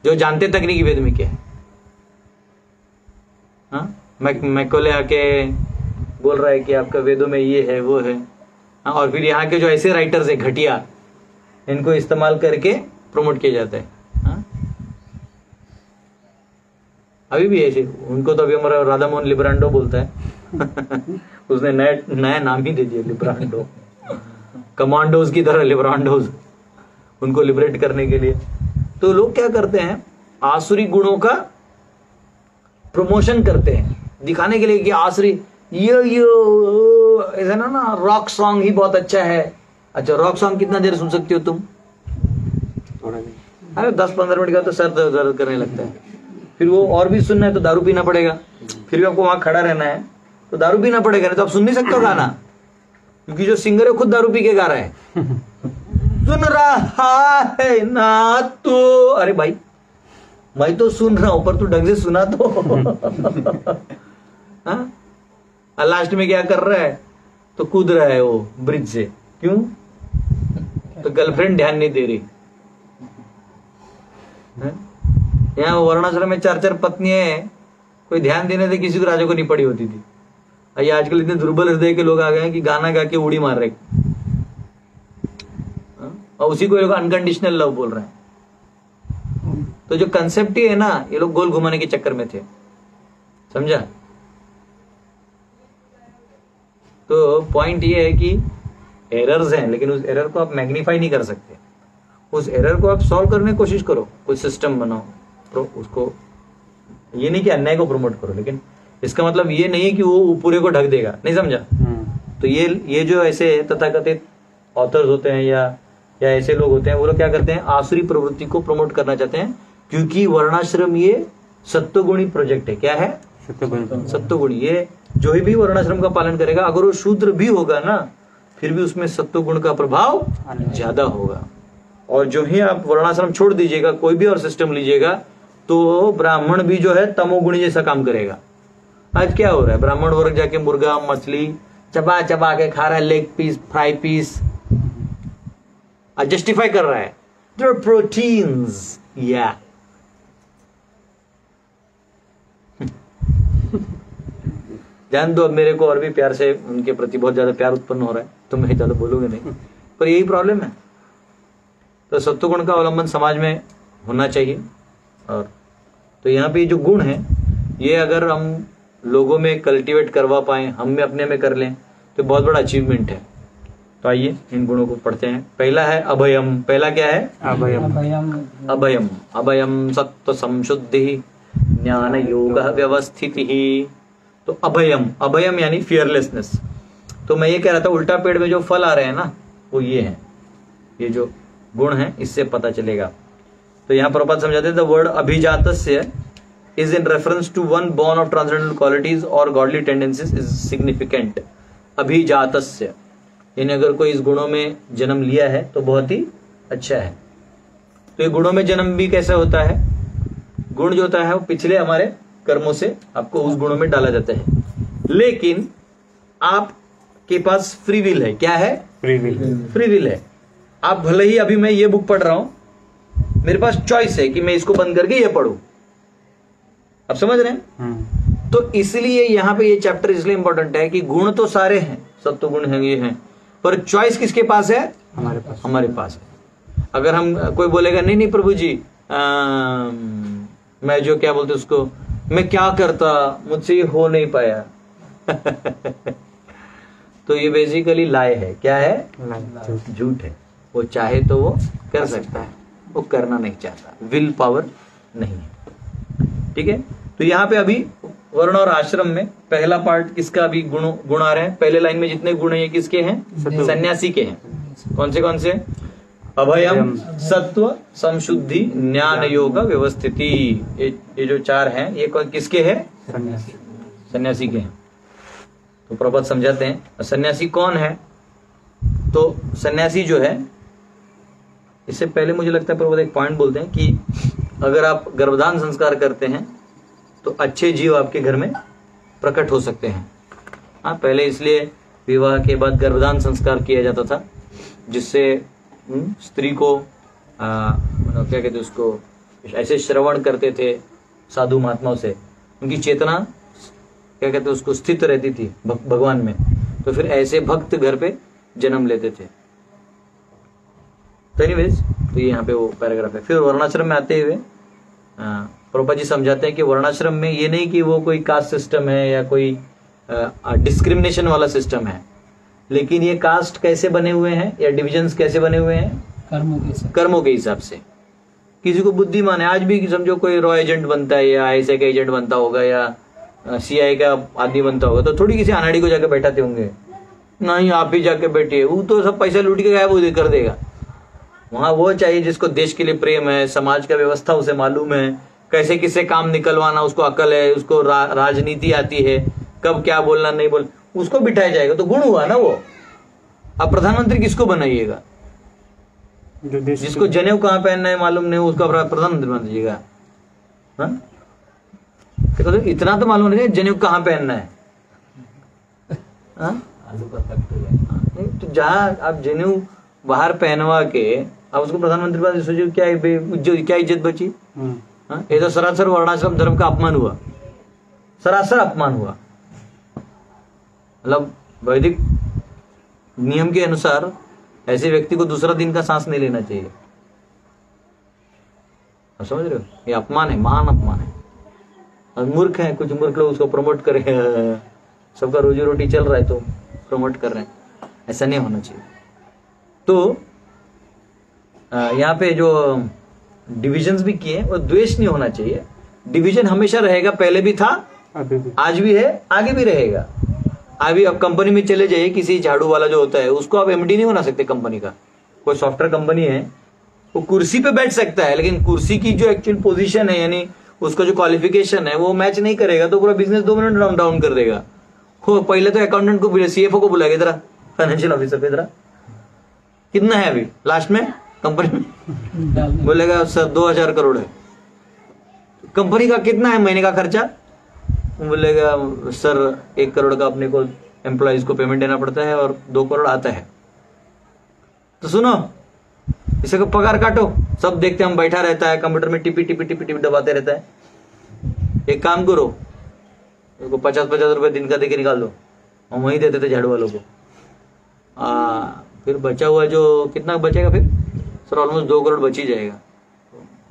जो जानते तक नहीं कि वेद में क्या है। मैकोले आके बोल रहा है कि आपका वेदों में ये है वो है। और फिर यहाँ के जो ऐसे राइटर्स है घटिया, इनको इस्तेमाल करके प्रमोट किया जाता है। अभी भी ऐसे, उनको तो अभी हमारा राधा मोहन लिब्रांडो बोलता है उसने नया नाम ही दे दिया, लिब्रांडो। कमांडोज की तरह लिब्रांडोज, उनको लिबरेट करने के लिए। तो लोग क्या करते हैं, आसुरी गुणों का प्रमोशन करते हैं, दिखाने के लिए कि आसुरी यो ऐसा ना रॉक सॉन्ग ही बहुत अच्छा है। अच्छा, रॉक सॉन्ग कितना देर सुन सकते हो तुम? अरे 10-15 मिनट का तो सर दर्द करने लगता है। फिर वो और भी सुनना है तो दारू पीना पड़ेगा, फिर भी आपको वहां खड़ा रहना है तो दारू पीना पड़ेगा, नहीं तो आप सुन नहीं सकते हो गाना, क्योंकि जो सिंगर है खुद दारू पी के गा रहा है। सुन रहा है ना तो, अरे भाई मैं तो सुन रहा हूं पर तू ढंग से सुना तो लास्ट में क्या कर रहा है, तो कूद रहा है वो ब्रिज से। क्यों? तो गर्लफ्रेंड ध्यान नहीं दे रही। यहाँ वर्णाश्रम में 4-4 पत्नियां हैं, कोई ध्यान देने से किसी को राजा को नहीं पड़ी होती थी। ये आजकल इतने दुर्बल हृदय के लोग आ गए हैं कि गाना गा के उड़ी मार रहे, और उसी को ये लोग अनकंडीशनल लव बोल रहे हैं। तो जो कंसेप्ट ही है ना, ये लोग गोल घुमाने के चक्कर में थे, समझा। तो पॉइंट ये है कि एरर्स हैं, लेकिन उस एरर को आप मैग्नीफाई नहीं कर सकते। उस एरर को आप सॉल्व करने की कोशिश करो, कोई सिस्टम बनाओ, तो उसको ये नहीं कि अन्याय को प्रमोट करो, लेकिन इसका मतलब ये नहीं है कि वो पूरे को ढक देगा, नहीं समझा। तो ये जो ऐसे तथाकथित ऑथर्स होते हैं या ऐसे लोग होते हैं, वो लोग क्या करते हैं, आसुरी प्रवृत्ति को प्रमोट करना चाहते हैं, क्योंकि वर्णाश्रम ये सत्वगुणी प्रोजेक्ट है। क्या है? सत्वगुणी। ये जो भी वर्णाश्रम का पालन करेगा, अगर वो शूद्र भी होगा ना, फिर भी उसमें सत्वगुण का प्रभाव ज्यादा होगा। और जो ही आप वर्णाश्रम छोड़ दीजिएगा, कोई भी और सिस्टम लीजिएगा, तो ब्राह्मण भी जो है तमोगुणी जैसा काम करेगा। आज क्या हो रहा है, ब्राह्मण वर्ग जाके मुर्गा मछली चबा चबा के खा रहा है, leg piece fry piece, justify कर रहा है प्रोटीन्स। या जान दो, अब मेरे को और भी प्यार से उनके प्रति बहुत ज्यादा प्यार उत्पन्न हो रहा है, तो मैं ज्यादा बोलूंगा नहीं, पर यही प्रॉब्लम है। तो सत्वगुण का अवलंबन समाज में होना चाहिए। और तो यहाँ पे जो गुण है ये अगर हम लोगों में कल्टीवेट करवा पाए, हम में अपने में कर लें तो बहुत बड़ा अचीवमेंट है। तो आइए इन गुणों को पढ़ते हैं। पहला है अभयम। पहला क्या है? अभयम। अभयम अभयम। अभयम सत्व संशुद्धि ज्ञान योग व्यवस्थिति। तो अभयम, अभयम यानी फियरलेसनेस। तो मैं ये कह रहा था उल्टा पेड़ में जो फल आ रहे हैं ना वो ये हैं, ये जो गुण है इससे पता चलेगा। तो यहाँ प्रभुपाद समझाते हैं द वर्ड अभिजातस्य is in reference to one born of transcendental qualities or godly tendencies is significant। अभिजातस्य यानी अगर कोई इस गुणों में जन्म लिया है तो बहुत ही अच्छा है। तो ये गुणों में जन्म भी कैसे होता है? गुण जो होता है वो पिछले हमारे कर्मों से आपको उस गुणों में डाला जाता है, लेकिन आपके पास फ्री विल है। क्या है? Free will. फ्री विल है। आप भले ही अभी मैं ये बुक पढ़ रहा हूं, मेरे पास चॉइस है कि मैं इसको बंद करके ये पढ़ूं। आप समझ रहे हैं? तो इसलिए यहां पे ये चैप्टर इसलिए इंपॉर्टेंट है कि गुण तो सारे हैं, सत्व गुण हैं, ये हैं, पर चॉइस किसके पास है? हमारे पास। हमारे पास है। अगर हम कोई बोलेगा नहीं नहीं प्रभु जी मैं जो क्या बोलते उसको मैं क्या करता, मुझसे ये हो नहीं पाया तो ये बेसिकली लाए है। क्या है? झूठ है। वो चाहे तो वो कर सकता है, वो करना नहीं चाहता, विल पावर नहीं है। ठीक है। तो यहाँ पे अभी वर्ण और आश्रम में पहला पार्ट किसका अभी गुण आ रहे हैं। पहले लाइन में जितने गुण है ये किसके हैं? सन्यासी के हैं। कौन से? अभयम, सत्व, संशुद्धि, ज्ञान योग व्यवस्थिति। ये जो चार हैं ये किसके हैं? सन्यासी के हैं। तो प्रभुपाद समझाते हैं सन्यासी कौन है। तो सन्यासी जो है, इससे पहले मुझे लगता है प्रभुपाद एक पॉइंट बोलते हैं कि अगर आप गर्भधान संस्कार करते हैं तो अच्छे जीव आपके घर में प्रकट हो सकते हैं। हाँ, पहले इसलिए विवाह के बाद गर्भधान संस्कार किया जाता था जिससे स्त्री को क्या कहते उसको, ऐसे श्रवण करते थे साधु महात्माओं से, उनकी चेतना क्या कहते उसको स्थित रहती थी भगवान में। तो फिर ऐसे भक्त घर पे जन्म लेते थे। तो एनीवेज, तो यहाँ पे वो पैराग्राफ है। फिर वर्णाश्रम में आते हुए प्रभुपाद जी समझाते हैं कि वर्णाश्रम में ये नहीं कि वो कोई कास्ट सिस्टम है या कोई डिस्क्रिमिनेशन वाला सिस्टम है, लेकिन ये कास्ट कैसे बने हुए हैं या डिविजन्स कैसे बने हुए हैं? कर्मों के हिसाब से। किसी को बुद्धिमान है, आज भी समझो कोई रॉ एजेंट बनता है या ऐसे का एजेंट बनता होगा या सीआई का आदमी बनता होगा, तो थोड़ी किसी अनाड़ी को जाके बैठाते होंगे, नहीं आप ही जाके बैठिए, वो तो सब पैसा लूट के गायब वो कर देगा। वहां वो चाहिए जिसको देश के लिए प्रेम है, समाज का व्यवस्था उसे मालूम है, कैसे किससे काम निकलवाना उसको अकल है, उसको राजनीति आती है, कब क्या बोलना नहीं बोल, उसको बिठाया जाएगा। तो गुण हुआ ना वो। अब प्रधानमंत्री किसको बनाइएगा? जिसको जनेऊ कहाँ पहनना है मालूम नहीं, उसको प्रधानमंत्री बना दीजिएगा। तो इतना तो मालूम नहीं जनेऊ कहाँ पहनना है। तो जहां आप जनेऊ बाहर पहनवा के अब उसको प्रधानमंत्री बना, सोचिए क्या इज्जत बची। ये तो सरासर वर्णाश्रम धर्म का अपमान हुआ, सरासर अपमान हुआ। मतलब वैदिक नियम के अनुसार ऐसे व्यक्ति को दूसरा दिन का सांस नहीं लेना चाहिए। आप समझ रहे हो? ये अपमान है, महान अपमान है। और मूर्ख है, कुछ मूर्ख लोग उसको प्रमोट कर रहे हैं, सबका रोजी रोटी चल रहा है तो प्रमोट कर रहे हैं। ऐसा नहीं होना चाहिए। तो यहाँ पे जो डिविजन्स भी किए और द्वेष नहीं होना चाहिए। डिवीजन हमेशा रहेगा, पहले भी था, आज भी है, आगे भी रहेगा। अभी अब कंपनी में चले जाइए, किसी झाड़ू वाला जो होता है उसको आप एमडी नहीं बना सकते कंपनी का। कोई सॉफ्टवेयर कंपनी है, वो कुर्सी पे बैठ सकता है, लेकिन कुर्सी की जो एक्चुअल पोजीशन है यानी उसका जो क्वालिफिकेशन है वो मैच नहीं करेगा तो पूरा बिजनेस 2 मिनट डाउन कर देगा। वो पहले तो अकाउंटेंट को, सीएफओ को बुलाएगा, इधर फाइनेंशियल ऑफिसर को इधर, कितना है अभी लास्ट में कंपनी में? बोलेगा सर 2000 करोड़ है। कंपनी का कितना है महीने का खर्चा? बोलेगा सर 1 करोड़ का अपने को एम्प्लॉइज को पेमेंट देना पड़ता है और 2 करोड़ आता है। तो सुनो, इसे को पगार काटो, सब देखते हम, बैठा रहता है कंप्यूटर में टिपी टिपी टिपी टिपी दबाते रहता है। एक काम करो, 50-50 रुपए दिन का देके निकाल दो। हम वही देते थे झाड़ू वालों को। फिर बचा हुआ जो कितना बचेगा फिर? सर ऑलमोस्ट 2 करोड़ बच ही जाएगा।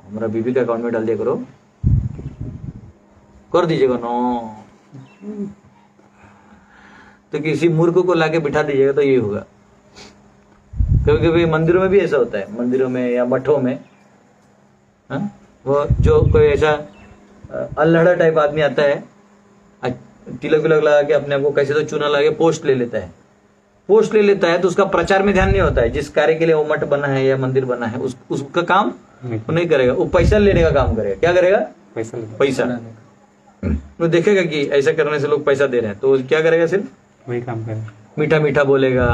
हमारा बीबी का अकाउंट में डाल दिया करो, कर दीजिएगा नो। तो किसी मूर्ख को लाके बिठा दीजिएगा तो ये होगा। कभी कभी मंदिरों में भी ऐसा होता है, मंदिरों में या मठों में, हा? वो जो कोई ऐसा अल्हड़ा टाइप आदमी आता है, तिलक विलक लगा के अपने आप को कैसे तो चूना लगा के पोस्ट ले लेता है, पोस्ट ले लेता है तो उसका प्रचार में ध्यान नहीं होता है। जिस कार्य के लिए वो मठ बना है या मंदिर बना है उसका काम वो नहीं करेगा, वो पैसा लेने का काम करेगा। क्या करेगा? पैसा। वो देखेगा कि ऐसा करने से लोग पैसा दे रहे हैं तो क्या करेगा? सिर्फ वही काम करेगा, मीठा मीठा बोलेगा,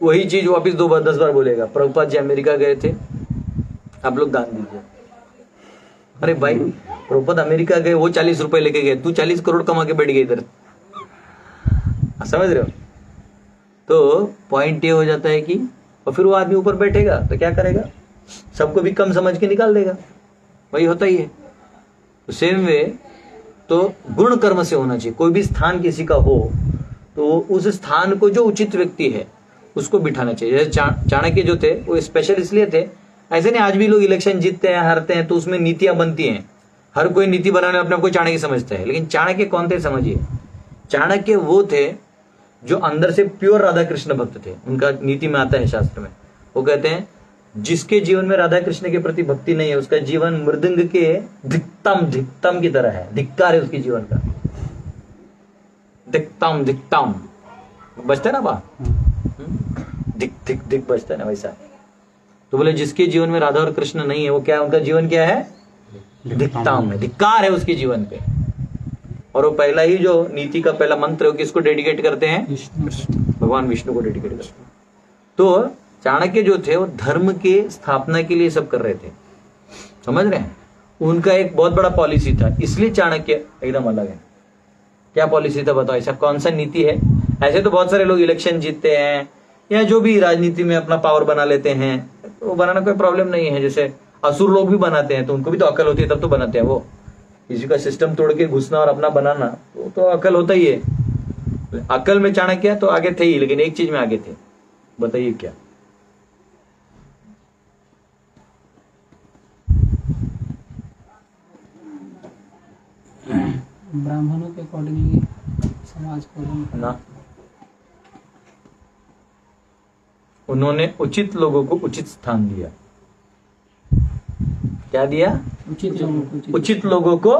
वही चीज वापिस 2 बार 10 बार बोलेगा। प्रभुपाद जी अमेरिका गए थे, आप लोग दान दीजिए। अरे भाई प्रभुपाद अमेरिका गए, वो 40 रुपए लेके गए, तू 40 करोड़ कमा के बैठ गए इधर, समझ रहे हो? तो पॉइंट ये हो जाता है कि और फिर वो आदमी ऊपर बैठेगा तो क्या करेगा? सबको भी कम समझ के निकाल देगा, वही होता ही है। तो सेम वे तो गुण कर्म से होना चाहिए। कोई भी स्थान किसी का हो तो उस स्थान को जो उचित व्यक्ति है उसको बिठाना चाहिए। जैसे चाणक्य जो थे वो स्पेशल इसलिए थे, ऐसे नहीं आज भी लोग इलेक्शन जीतते हैं हारते हैं तो उसमें नीतियां बनती हैं, हर कोई नीति बनाने अपने आप को चाणक्य समझता है। लेकिन चाणक्य कौन थे समझिए? चाणक्य वो थे जो अंदर से प्योर राधा कृष्ण भक्त थे। उनका नीति में आता है शास्त्र में, वो कहते हैं जिसके जीवन में राधा कृष्ण के प्रति भक्ति नहीं है उसका जीवन मृदंग के धिक्तम की तरह है, धिक्कार है उसके जीवन का, धिक्तम बजता है ना बा, धिक धिक धिक बजता है ना, वैसा। तो बोले जिसके जीवन में राधा और कृष्ण नहीं है वो क्या, उनका जीवन क्या है? धिक्तम है, धिक्कार है उसके जीवन पे। और वो पहला ही जो नीति का पहला मंत्र है किसको डेडिकेट करते हैं? भगवान विष्णु को डेडिकेट करते हैं। तो चाणक्य जो थे वो धर्म के स्थापना के लिए सब कर रहे थे, समझ रहे हैं? उनका एक बहुत बड़ा पॉलिसी था, इसलिए चाणक्य एकदम अलग है। क्या पॉलिसी था बताओ? ऐसा कौन सा नीति है? ऐसे तो बहुत सारे लोग इलेक्शन जीतते हैं या जो भी राजनीति में अपना पावर बना लेते हैं, वो बनाना कोई प्रॉब्लम नहीं है। जैसे असुर लोग भी बनाते हैं तो उनको भी तो अकल होती है तब तो बनाते हैं वो। किसी का सिस्टम तोड़ के घुसना और अपना बनाना तो अकल होता ही है। अकल में चाणक्य तो आगे थे ही, लेकिन एक चीज में आगे थे, बताइए क्या? ब्राह्मणों के अकॉर्डिंगली समाज को ना, उन्होंने उचित लोगों को उचित स्थान दिया। क्या दिया? उचित लोगों को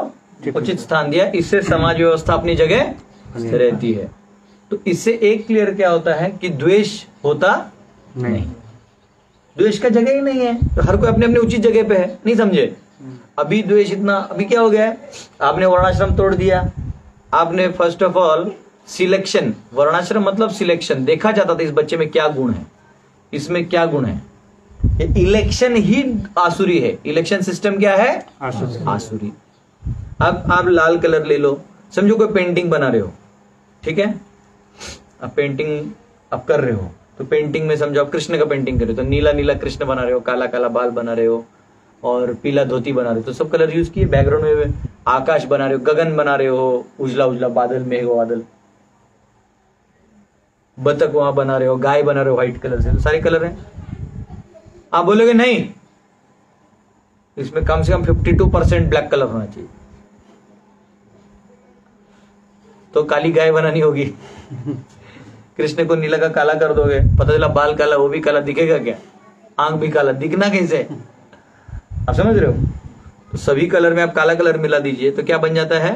उचित स्थान दिया। इससे समाज व्यवस्था अपनी जगह रहती है। तो इससे एक क्लियर क्या होता है कि द्वेष होता नहीं, द्वेष का जगह ही नहीं है। तो हर कोई अपने अपने उचित जगह पे है, नहीं समझे? अभी द्वेष इतना, अभी क्या हो गया है? आपने वर्णाश्रम तोड़ दिया, आपने फर्स्ट ऑफ ऑल सिलेक्शन, वर्णाश्रम मतलब सिलेक्शन, देखा जाता था इस बच्चे में क्या गुण है, इसमें क्या गुण है। इलेक्शन ही आसुरी है। इलेक्शन सिस्टम क्या है? आसुरी। अब आप लाल कलर ले लो, समझो कोई पेंटिंग बना रहे हो, ठीक है? अब पेंटिंग आप कर रहे हो तो पेंटिंग में समझो आप कृष्ण का पेंटिंग कर रहे हो तो नीला नीला कृष्ण बना रहे हो, काला काला बाल बना रहे हो और पीला धोती बना रहे हो, तो सब कलर यूज किए। बैकग्राउंड में आकाश बना रहे हो, गगन बना रहे हो, उजला उजला बादल, मेघ बादल, बतख वहां बना रहे हो, गाय बना रहे हो व्हाइट कलर से, तो सारे कलर हैं। आप बोलोगे नहीं, इसमें कम से कम 52% ब्लैक कलर होना चाहिए, तो काली गाय बनानी होगी। कृष्ण को नीला का काला कर दोगे, पता चला बाल काला, वो भी काला दिखेगा क्या? आंख भी काला, दिखना कैसे? आप समझ रहे हो? तो सभी कलर में आप काला कलर मिला दीजिए तो क्या बन जाता है?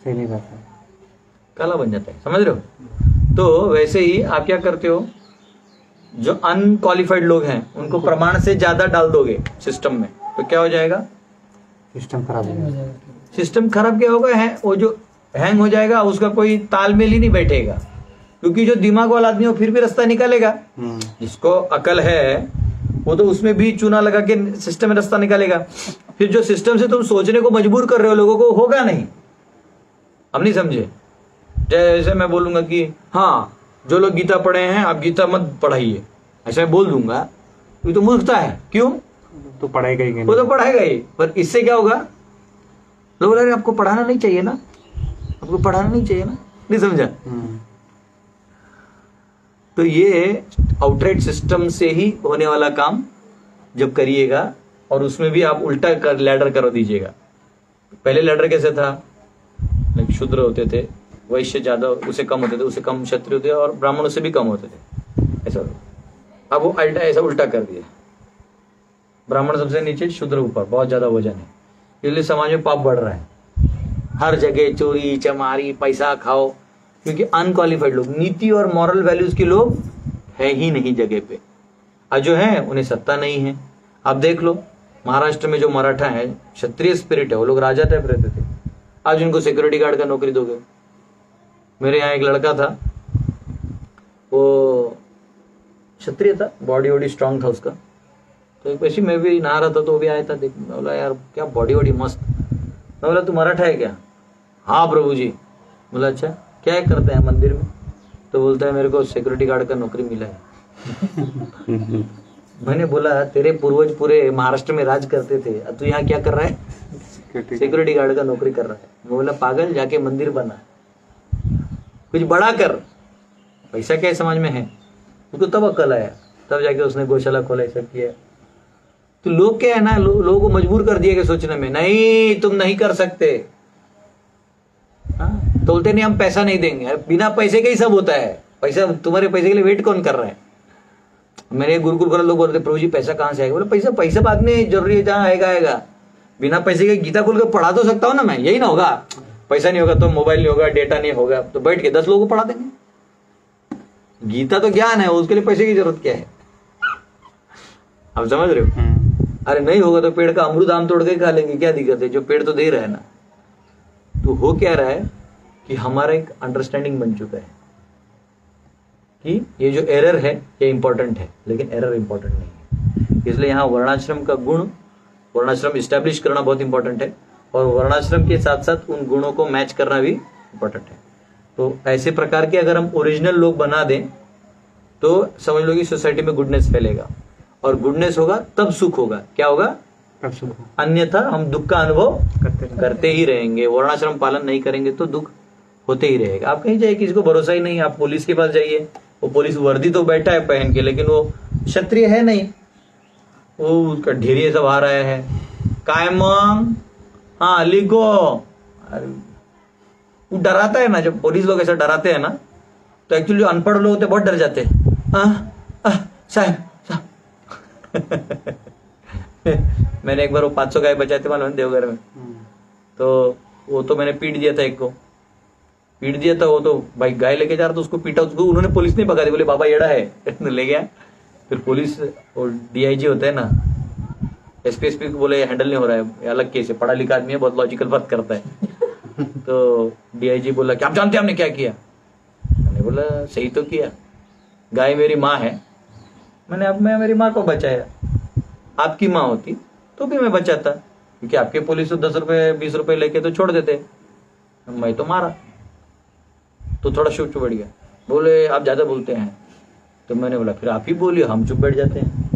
सही नहीं बात है, काला बन जाता है, समझ रहे हो? तो वैसे ही आप क्या करते हो, जो अनक्वालिफाइड लोग हैं उनको प्रमाण से ज्यादा डाल दोगे सिस्टम में तो क्या हो जाएगा? सिस्टम खराब हो जाएगा। सिस्टम खराब क्या होगा? है वो जो हैंग हो जाएगा, उसका कोई तालमेल ही नहीं बैठेगा, क्योंकि जो दिमाग वाला आदमी वो फिर भी रास्ता निकालेगा। जिसको अकल है वो तो उसमें भी चूना लगा के सिस्टम में रास्ता निकालेगा। फिर जो सिस्टम से तुम सोचने को मजबूर कर रहे हो लोगों को, होगा नहीं। अब नहीं समझे? जैसे मैं बोलूंगा कि हाँ जो लोग गीता पढ़े हैं आप गीता मत पढ़ाइए, ऐसा मैं बोल दूंगा, ये तो मूर्खता है। क्यों? तो पढ़ाएगा ही, वो तो पढ़ाएगा ही, पर इससे क्या होगा? लोग बोल रहे आपको पढ़ाना नहीं चाहिए ना, आपको पढ़ाना नहीं चाहिए ना, नहीं समझा? तो ये आउटराइट सिस्टम से ही होने वाला काम जब करिएगा, और उसमें भी आप उल्टा कर लैडर कर दीजिएगा। पहले लैडर कैसे था, शूद्र होते थे, वैश्य ज्यादा उसे कम होते थे, उसे कम क्षत्रिय होते थे, और ब्राह्मणों से भी कम होते थे, ऐसा। अब वो उल्टा ऐसा उल्टा कर दिया, ब्राह्मण सबसे नीचे, शूद्र ऊपर, बहुत ज्यादा वजन है, इसलिए समाज में पाप बढ़ रहा है। हर जगह चोरी चमारी, पैसा खाओ, क्योंकि अनक्वालिफाइड लोग, नीति और मॉरल वैल्यूज के लोग है ही नहीं जगह पे, और जो है उन्हें सत्ता नहीं है। आप देख लो महाराष्ट्र में जो मराठा है, क्षत्रिय स्पिरिट है, वो लोग राजा टाइप रहते थे, आज उनको सिक्योरिटी गार्ड का नौकरी दोगे। मेरे यहाँ एक लड़का था, वो क्षत्रिय था, बॉडी वॉडी स्ट्रांग था उसका, तो एक वैसे मैं भी नहा रहा था तो वो भी आया था, देख, मैं बोला यार क्या बॉडी वॉडी मस्त। मैं बोला तू मराठा है क्या? हाँ प्रभु जी। बोला अच्छा क्या करते हैं मंदिर में? तो बोलता है मेरे को सिक्योरिटी गार्ड का नौकरी मिला है। मैंने बोला तेरे पूर्वज पूरे महाराष्ट्र में राज करते थे, तू यहाँ क्या कर रहा है? सिक्योरिटी गार्ड का नौकरी कर रहा है। मैं बोला पागल, जाके मंदिर बना, कुछ बड़ा कर, पैसा क्या समझ में है? उसको तब अक्ल आया, तब जाके उसने गौशाला खोला, ऐसा किया। तो लोग क्या है ना, लोगों को मजबूर कर दिया कि सोचने में, नहीं तुम नहीं कर सकते। तो बोलते नहीं हम पैसा नहीं देंगे, बिना पैसे का ही सब होता है, पैसा तुम्हारे पैसे के लिए वेट कौन कर रहा है? मेरे गुरुकुल खोला, लोग बोलते प्रभु जी पैसा कहाँ से आएगा? बोले पैसा पैसा बाद में जरूरी है, जहाँ आएगा आएगा, बिना पैसे के गीता खोल के पढ़ा तो सकता हूँ ना मैं, यही ना होगा। पैसा नहीं होगा तो मोबाइल नहीं होगा, डेटा नहीं होगा, तो बैठ के 10 लोगों को पढ़ा देंगे। गीता तो ज्ञान है, उसके लिए पैसे की जरूरत क्या है? आप समझ रहे हो? अरे नहीं होगा तो पेड़ का अमरूद आम तोड़ के खा लेंगे, क्या दिक्कत है? जो पेड़ तो दे रहा है ना। तो हो क्या रहा है कि हमारा एक अंडरस्टैंडिंग बन चुका है कि ये जो एरर है ये इंपॉर्टेंट है, लेकिन एरर इंपॉर्टेंट नहीं है। इसलिए यहाँ वर्णाश्रम का गुण, वर्णाश्रम इस्टेब्लिश करना बहुत इंपॉर्टेंट है, और वर्णाश्रम के साथ साथ उन गुणों को मैच करना भी इंपॉर्टेंट है। तो ऐसे प्रकार के अगर हम ओरिजिनल लोग बना दें तो समझ लो कि सोसाइटी में गुडनेस फैलेगा, और गुडनेस होगा तब सुख होगा। क्या होगा? अन्यथा हम दुख का अनुभव करते ही रहेंगे। वर्णाश्रम पालन नहीं करेंगे तो दुख होते ही रहेगा। आप कहीं जाइए, किसी को भरोसा ही नहीं। आप पुलिस के पास जाइए, वो पुलिस वर्दी तो बैठा है पहन के, लेकिन वो क्षत्रिय है नहीं, वो उसका ढेरिए सब आ रहा है, कायमंग हाँ लिखो। वो डराता है ना, जब पुलिस लोग ऐसा डराते हैं ना, तो एक्चुअली जो अनपढ़ लोग होते बहुत डर जाते हैं। साहब मैंने एक बार वो 500 गाय बचाए थे मालूम देवघर में, तो वो तो मैंने पीट दिया था, एक को पीट दिया था। वो तो भाई गाय लेके जा रहा था, उसको पीटा, उसको उन्होंने पुलिस नहीं पकड़ा दी, बोले बाबा येड़ा है ले गया। फिर पुलिस और डीआईजी होता है ना, एसपी को बोले हैंडल नहीं हो रहा है, ये अलग केस है, पढ़ा लिखा आदमी है, बहुत लॉजिकल बात करता है। तो डीआईजी बोला कि आप जानते हैं हमने क्या किया? मैंने बोला सही तो किया, गाय मेरी माँ है, मैं मेरी माँ को बचाया। आपकी माँ होती तो भी मैं बचाता, क्योंकि आपके पुलिस तो 10 रुपए 20 रुपए लेके तो छोड़ देते, मैं तो मारा। तो थोड़ा चुप बढ़ गया, बोले आप ज्यादा बोलते हैं। तो मैंने बोला फिर आप ही बोलिए, हम चुप बैठ जाते हैं।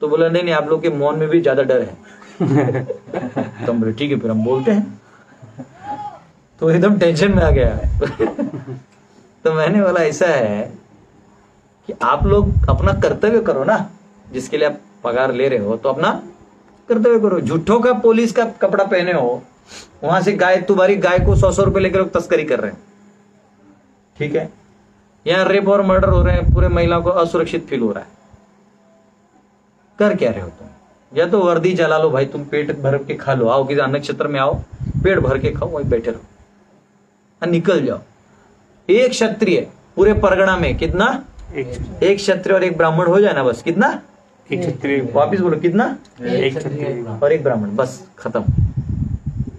तो बोला नहीं आप लोग के मौन में भी ज्यादा डर है। तो बोले ठीक है फिर हम बोलते हैं। तो एकदम टेंशन में आ गया। तो मैंने बोला ऐसा है कि आप लोग अपना कर्तव्य करो ना, जिसके लिए आप पगार ले रहे हो तो अपना कर्तव्य करो। झूठों का पुलिस का कपड़ा पहने हो, वहां से गाय, तुम्हारी गाय को 100 रुपए लेकर लोग तस्करी कर रहे हैं, ठीक है? यहाँ रेप और मर्डर हो रहे हैं, पूरे महिलाओं को असुरक्षित फील हो रहा है। कर क्या रहे हो तुम? या तो वर्दी चला लो भाई, तुम पेट भर के खा लो, आओ किसी अन्य क्षेत्र में आओ, पेट भर के खाओ, वहीं बैठे रहो और निकल जाओ। एक क्षत्रिय पूरे परगना में कितना? एक क्षत्रिय और एक ब्राह्मण हो जाए ना, बस कितना? एक क्षत्रिय। वापिस बोलो कितना? एक क्षत्रिय और एक ब्राह्मण, बस खत्म।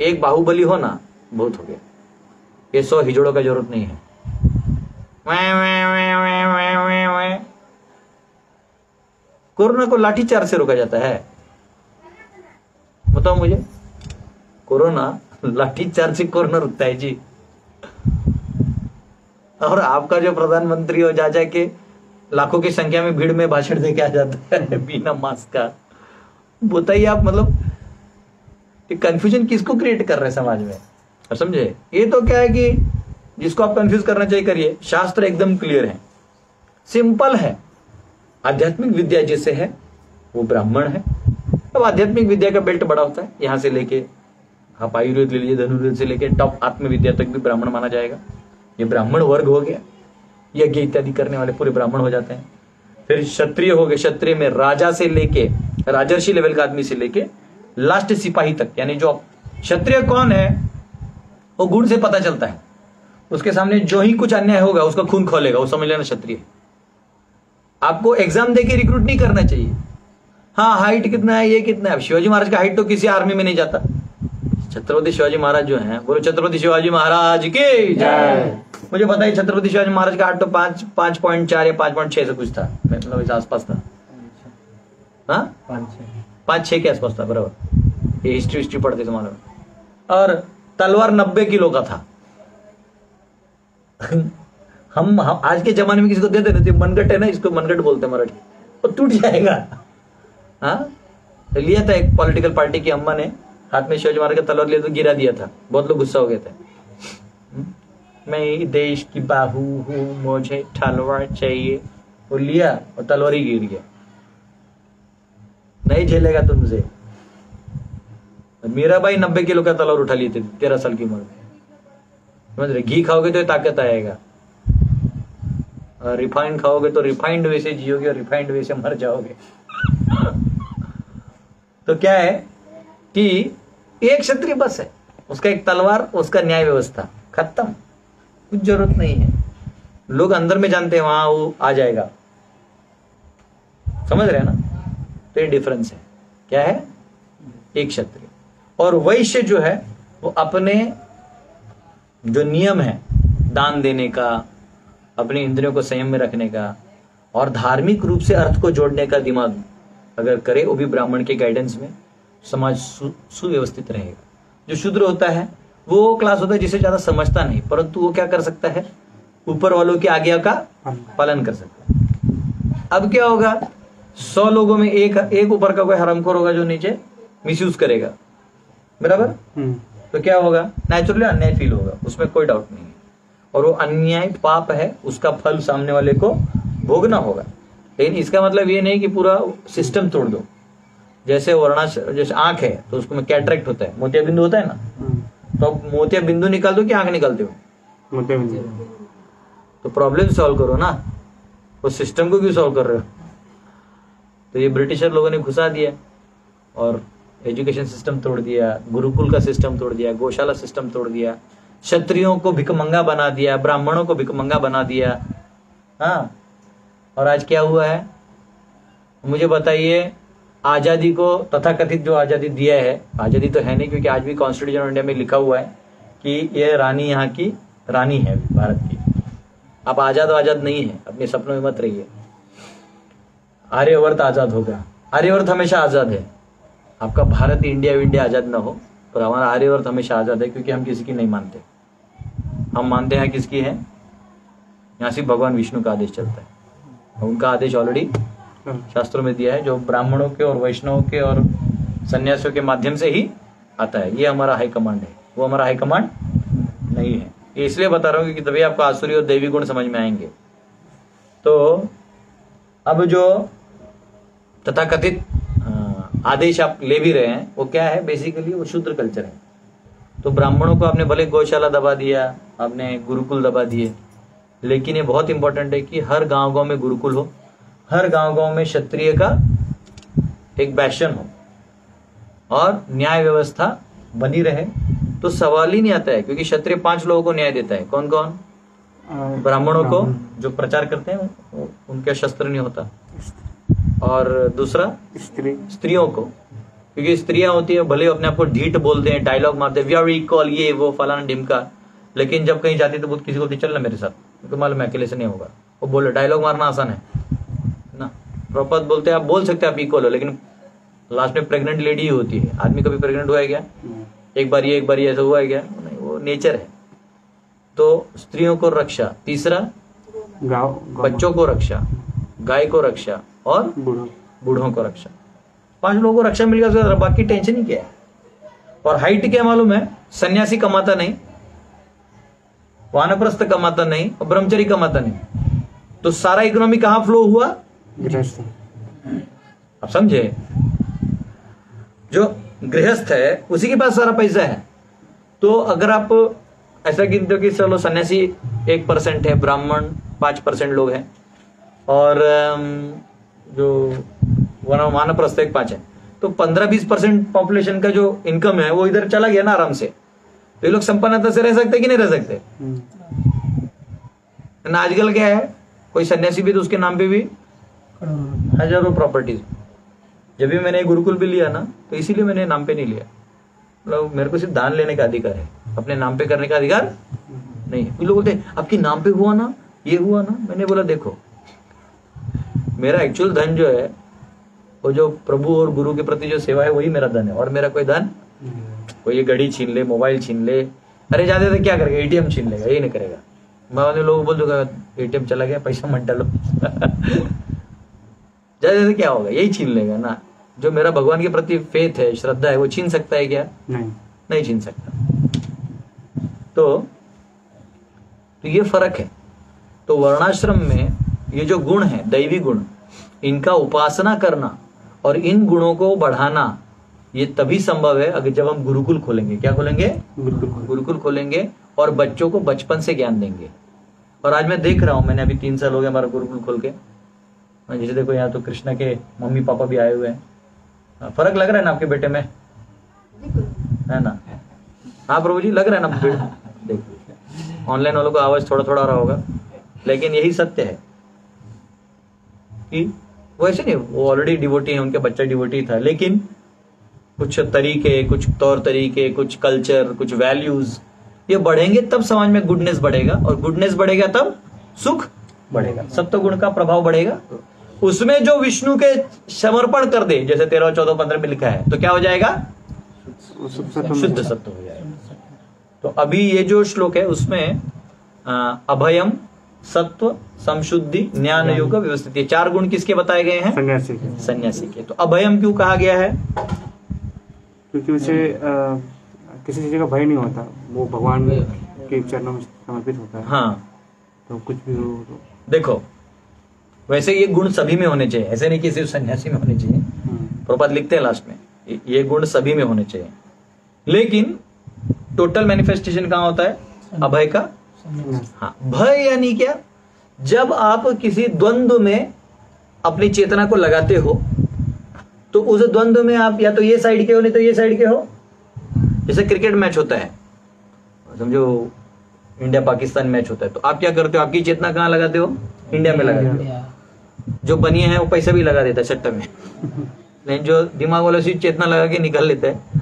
एक बाहुबली हो ना, बहुत हो गया। ये 100 हिजड़ों का जरूरत नहीं है। कोरोना को लाठीचार्ज से रोका जाता है, बताओ मुझे। कोरोना लाठीचार्ज से कोरोना रुकता है जी। और आपका जो प्रधानमंत्री हो जा जाके लाखों की संख्या में भीड़ में भाषण दे के आ जाता है बिना मास्क का। बताइए आप, मतलब कंफ्यूजन किसको क्रिएट कर रहे हैं समाज में? और समझे, ये तो क्या है कि जिसको आप कंफ्यूज करना चाहिए करिए। शास्त्र एकदम क्लियर है, सिंपल है। आध्यात्मिक विद्या जैसे है वो ब्राह्मण है। अब आध्यात्मिक विद्या का बेल्ट बड़ा होता है, यहाँ से लेके आप आयुर्वेद ले लीजिए, धनुर्वेद से लेके टॉप आत्मविद्या तक भी ब्राह्मण माना जाएगा। ये ब्राह्मण वर्ग हो गया, यज्ञ इत्यादि करने वाले पूरे ब्राह्मण हो जाते हैं। फिर क्षत्रिय हो गए, क्षत्रिय में राजा से लेके राजर्षि लेवल का आदमी से लेके लास्ट सिपाही तक, यानी जो क्षत्रिय कौन है वो गुण से पता चलता है। उसके सामने जो ही कुछ अन्याय होगा उसका खून खोलेगा, वो समझ लेना क्षत्रिय। आपको एग्जाम देके रिक्रूट नहीं करना चाहिए, हाँ हाइट कितना है, ये कितना है। शिवाजी महाराज का हाइट तो किसी आर्मी में नहीं जाता। छत्रपति शिवाजी महाराज जो हैं, बोलो छत्रपति शिवाजी महाराज की जय। मुझे पता है छत्रपति शिवाजी महाराज का हाइट तो 5.4 या 5.6 से कुछ था, मतलब इस आसपास था। हाँ 5-6 के आसपास था, बराबर। ये हिस्ट्री पढ़ते थे मालूम। और तलवार 90 किलो का था। हम आज के जमाने में किसी को दे देते थे, मनगट है ना, इसको मनगट बोलते हैं मराठी, वो टूट जाएगा। हाँ लिया था एक पॉलिटिकल पार्टी की अम्मा ने, हाथ में शिवाजी महाराज का तलवार लिया तो गिरा दिया था, बहुत लोग गुस्सा हो गए थे। मैं देश की बाहू हूं, मुझे तलवार चाहिए। वो लिया और तलवार ही गिर गया। नहीं झेलेगा तुमसे। मीरा भाई 90 किलो का तलवार उठा लिए थे 13 साल की उम्र में। समझ रहे, घी खाओगे तो ताकत आएगा, रिफाइंड खाओगे तो रिफाइंड वे से जियोगे और रिफाइंड वे से मर जाओगे। तो क्या है कि एक क्षत्रिय बस है, उसका एक तलवार, उसका न्याय व्यवस्था, खत्म, कुछ जरूरत नहीं है। लोग अंदर में जानते हैं वहां वो आ जाएगा। समझ रहे हैं ना? तो ये डिफरेंस है। क्या है? एक क्षत्रिय और वैश्य जो है वो अपने जो नियम है दान देने का, अपनी इंद्रियों को संयम में रखने का और धार्मिक रूप से अर्थ को जोड़ने का दिमाग अगर करे, वो भी ब्राह्मण के गाइडेंस में समाज सुव्यवस्थित रहेगा। जो शूद्र होता है वो क्लास होता है जिसे ज्यादा समझता नहीं, परंतु वो क्या कर सकता है, ऊपर वालों की आज्ञा का पालन कर सकता है। अब क्या होगा, 100 लोगों में एक ऊपर का कोई हरामखोर होगा जो नीचे मिसयूज करेगा, बराबर। तो क्या होगा, नेचुरली अन्याय फील होगा, उसमें कोई डाउट नहीं है। और वो अन्याय पाप है, उसका फल सामने वाले को भोगना होगा। लेकिन इसका मतलब ये नहीं कि पूरा सिस्टम तोड़ दो। जैसे जैसे आंख है तो उसको में कैटरेक्ट होता है, मोतिया बिंदु होता है ना, तो अब मोतिया बिंदु निकाल दो कि आंख निकालते हो? मोतिया बिंदु। तो प्रॉब्लम सॉल्व करो ना, वो सिस्टम को क्यों सॉल्व कर रहे हो? तो ये ब्रिटिशर लोगों ने घुसा दिया और एजुकेशन सिस्टम तोड़ दिया, गुरुकुल का सिस्टम तोड़ दिया, गौशाला सिस्टम तोड़ दिया, क्षत्रियों को भिखमंगा बना दिया, ब्राह्मणों को भिखमंगा बना दिया। हाँ, और आज क्या हुआ है मुझे बताइए। आजादी को तथाकथित जो आजादी दिया है, आजादी तो है नहीं क्योंकि आज भी कॉन्स्टिट्यूशन ऑफ इंडिया में लिखा हुआ है कि ये रानी यहाँ की रानी है भारत की। आप आजाद नहीं है, अपने सपनों में मत रहिए। आर्यवर्त आजाद होगा, आर्यवर्त हमेशा आजाद है। आपका भारत इंडिया आजाद ना हो, पर हमारा आर्यवर्त हमेशा आजाद है क्योंकि हम किसी की नहीं मानते। हम मानते हैं किसकी है, यहाँ से भगवान विष्णु का आदेश चलता है। उनका आदेश ऑलरेडी शास्त्रों में दिया है, जो ब्राह्मणों के और वैष्णवों के और सन्यासियों के माध्यम से ही आता है। ये हमारा हाई कमांड है, वो हमारा हाई कमांड नहीं है। ये इसलिए बता रहा हूँ क्योंकि तभी आपको आसुरी और दैवी गुण समझ में आएंगे। तो अब जो तथाकथित आदेश आप ले भी रहे हैं वो क्या है, बेसिकली वो शूद्र कल्चर है। तो ब्राह्मणों को आपने भले गौशाला दबा दिया, आपने गुरुकुल दबा दिए, लेकिन ये बहुत इंपॉर्टेंट है कि हर गांव में गुरुकुल हो, हर गांव में क्षत्रिय का एक बैशन हो और न्याय व्यवस्था बनी रहे। तो सवाल ही नहीं आता है क्योंकि क्षत्रिय 5 लोगों को न्याय देता है। कौन कौन? ब्राह्मणों को जो प्रचार करते हैं उनका शस्त्र नहीं होता, और दूसरा स्त्रियों को, क्योंकि स्त्रियां होती है भले अपने आप को ढीठ बोलते हैं, डायलॉग मारते हैं, वी आर इक्वल, ये वो फलाना ढिमका, लेकिन जब कहीं जाती तो बहुत किसी को चलना मेरे साथ, क्योंकि मालूम है अकेले से नहीं होगा। वो बोले डायलॉग मारना आसान है ना, प्रॉपर बोलते हैं, आप बोल सकते हैं आप इक्वल हो, लेकिन लास्ट में प्रेग्नेंट लेडी ही होती है। आदमी कभी प्रेग्नेंट हुआ है क्या? एक बार ये ऐसा हुआ है क्या? नहीं, वो नेचर है। तो स्त्रियों को रक्षा, तीसरा बच्चों को रक्षा, गाय को रक्षा और बूढ़ों को रक्षा। 5 लोगों को रक्षा मिल गया, बाकी टेंशन ही क्या है। और हाइट क्या मालूम है, सन्यासी कमाता नहीं, वानप्रस्थ कमाता नहीं और ब्रह्मचारी कमाता नहीं। तो सारा इकोनॉमी कहां फ्लो हुआ? आप समझे? जो गृहस्थ है उसी के पास सारा पैसा है। तो अगर आप ऐसा गिनते हो कि चलो सन्यासी 1% है, ब्राह्मण 5% लोग हैं, और जो वानप्रस्थ 5 है, तो 15-20% पॉपुलेशन का जो इनकम है वो इधर चला गया ना आराम से। तो ये लोग संपन्नता से रह सकते कि नहीं रह सकते? ना आजकल क्या है, कोई सन्यासी भी तो उसके नाम पे भी हजारों प्रॉपर्टीज। जब भी मैंने गुरुकुल भी लिया ना, तो इसीलिए मैंने नाम पे नहीं लिया। मतलब मेरे को सिर्फ दान लेने का अधिकार है, अपने नाम पे करने का अधिकार नहीं है। लोग बोलते हैं आपके नाम पे हुआ ना, ये हुआ ना। मैंने बोला देखो, मेरा एक्चुअल धन जो है वो जो प्रभु और गुरु के प्रति जो सेवा है वही मेरा धन है, और मेरा कोई धन, कोई ये घड़ी छीन ले, मोबाइल छीन ले, अरे जाते थे क्या करेगा, एटीएम छीन लेगा, ये नहीं करेगा। मैं वाले लोगों को बोल दूंगा एटीएम चला गया, पैसा मत डालो जाते थे क्या होगा, यही छीन लेगा ना। जो मेरा भगवान के प्रति फेथ है, श्रद्धा है, वो छीन सकता है क्या? नहीं छीन सकता। तो ये फर्क है। तो वर्णाश्रम में ये जो गुण है, दैवी गुण, इनका उपासना करना और इन गुणों को बढ़ाना, ये तभी संभव है अगर जब हम गुरुकुल खोलेंगे। क्या खोलेंगे? गुरुकुल खोलेंगे और बच्चों को बचपन से ज्ञान देंगे। और आज मैं देख रहा हूं, मैंने अभी 3 साल हो गए हमारा गुरुकुल खोल के। जैसे देखो यहाँ तो कृष्णा के मम्मी पापा भी आए हुए हैं। फर्क लग रहा है ना आपके बेटे में, है ना? हाँ प्रभु जी, लग रहा है ना? देखो ऑनलाइन वालों को आवाज थोड़ा थोड़ा आ रहा होगा, लेकिन यही सत्य है कि वो ऐसे नहीं, वो ऑलरेडी डिवोटी है, उनका बच्चा डिवोटी था, लेकिन कुछ तरीके, कुछ तौर तरीके, कुछ कल्चर, कुछ वैल्यूज ये बढ़ेंगे तब समाज में गुडनेस बढ़ेगा, और गुडनेस बढ़ेगा तब सुख बढ़ेगा, सत्व गुण का प्रभाव बढ़ेगा। उसमें जो विष्णु के समर्पण कर दे, जैसे 13, 14, 15 में लिखा है, तो क्या हो जाएगा? शुद्ध सत्व हो जाएगा। तो अभी ये जो श्लोक है उसमें अभयम, सत्व, समशुद्धि, ज्ञान योग, व्यवस्थित, ये 4 गुण किसके बताए गए हैं? सन्यासी के। तो अभयम क्यों कहा गया है? क्योंकि उसे किसी चीज का भय नहीं होता, वो भगवान के चरणों में समर्पित होता है। हाँ, तो कुछ भी हो तो देखो वैसे ये गुण सभी में होने चाहिए, ऐसे नहीं कि सिर्फ सन्यासी में होने चाहिए। प्रभुपाद लिखते हैं लास्ट में, ये गुण सभी में होने चाहिए, लेकिन टोटल मैनिफेस्टेशन कहाँ होता है? अभय का। हाँ, भय यानी क्या? जब आप किसी द्वंद्व में अपनी चेतना को लगाते हो, तो उस द्वंद्व में आप या तो ये साइड के हो, नहीं तो ये साइड के हो। जैसे क्रिकेट मैच होता है, समझो इंडिया पाकिस्तान मैच होता है, तो आप क्या करते हो? आपकी चेतना कहाँ लगाते हो? इंडिया में लगाते हो। जो बनिए है वो पैसा भी लगा देता है सट्टा में, लेकिन जो दिमाग वाला सी चेतना लगा के निकाल लेता है।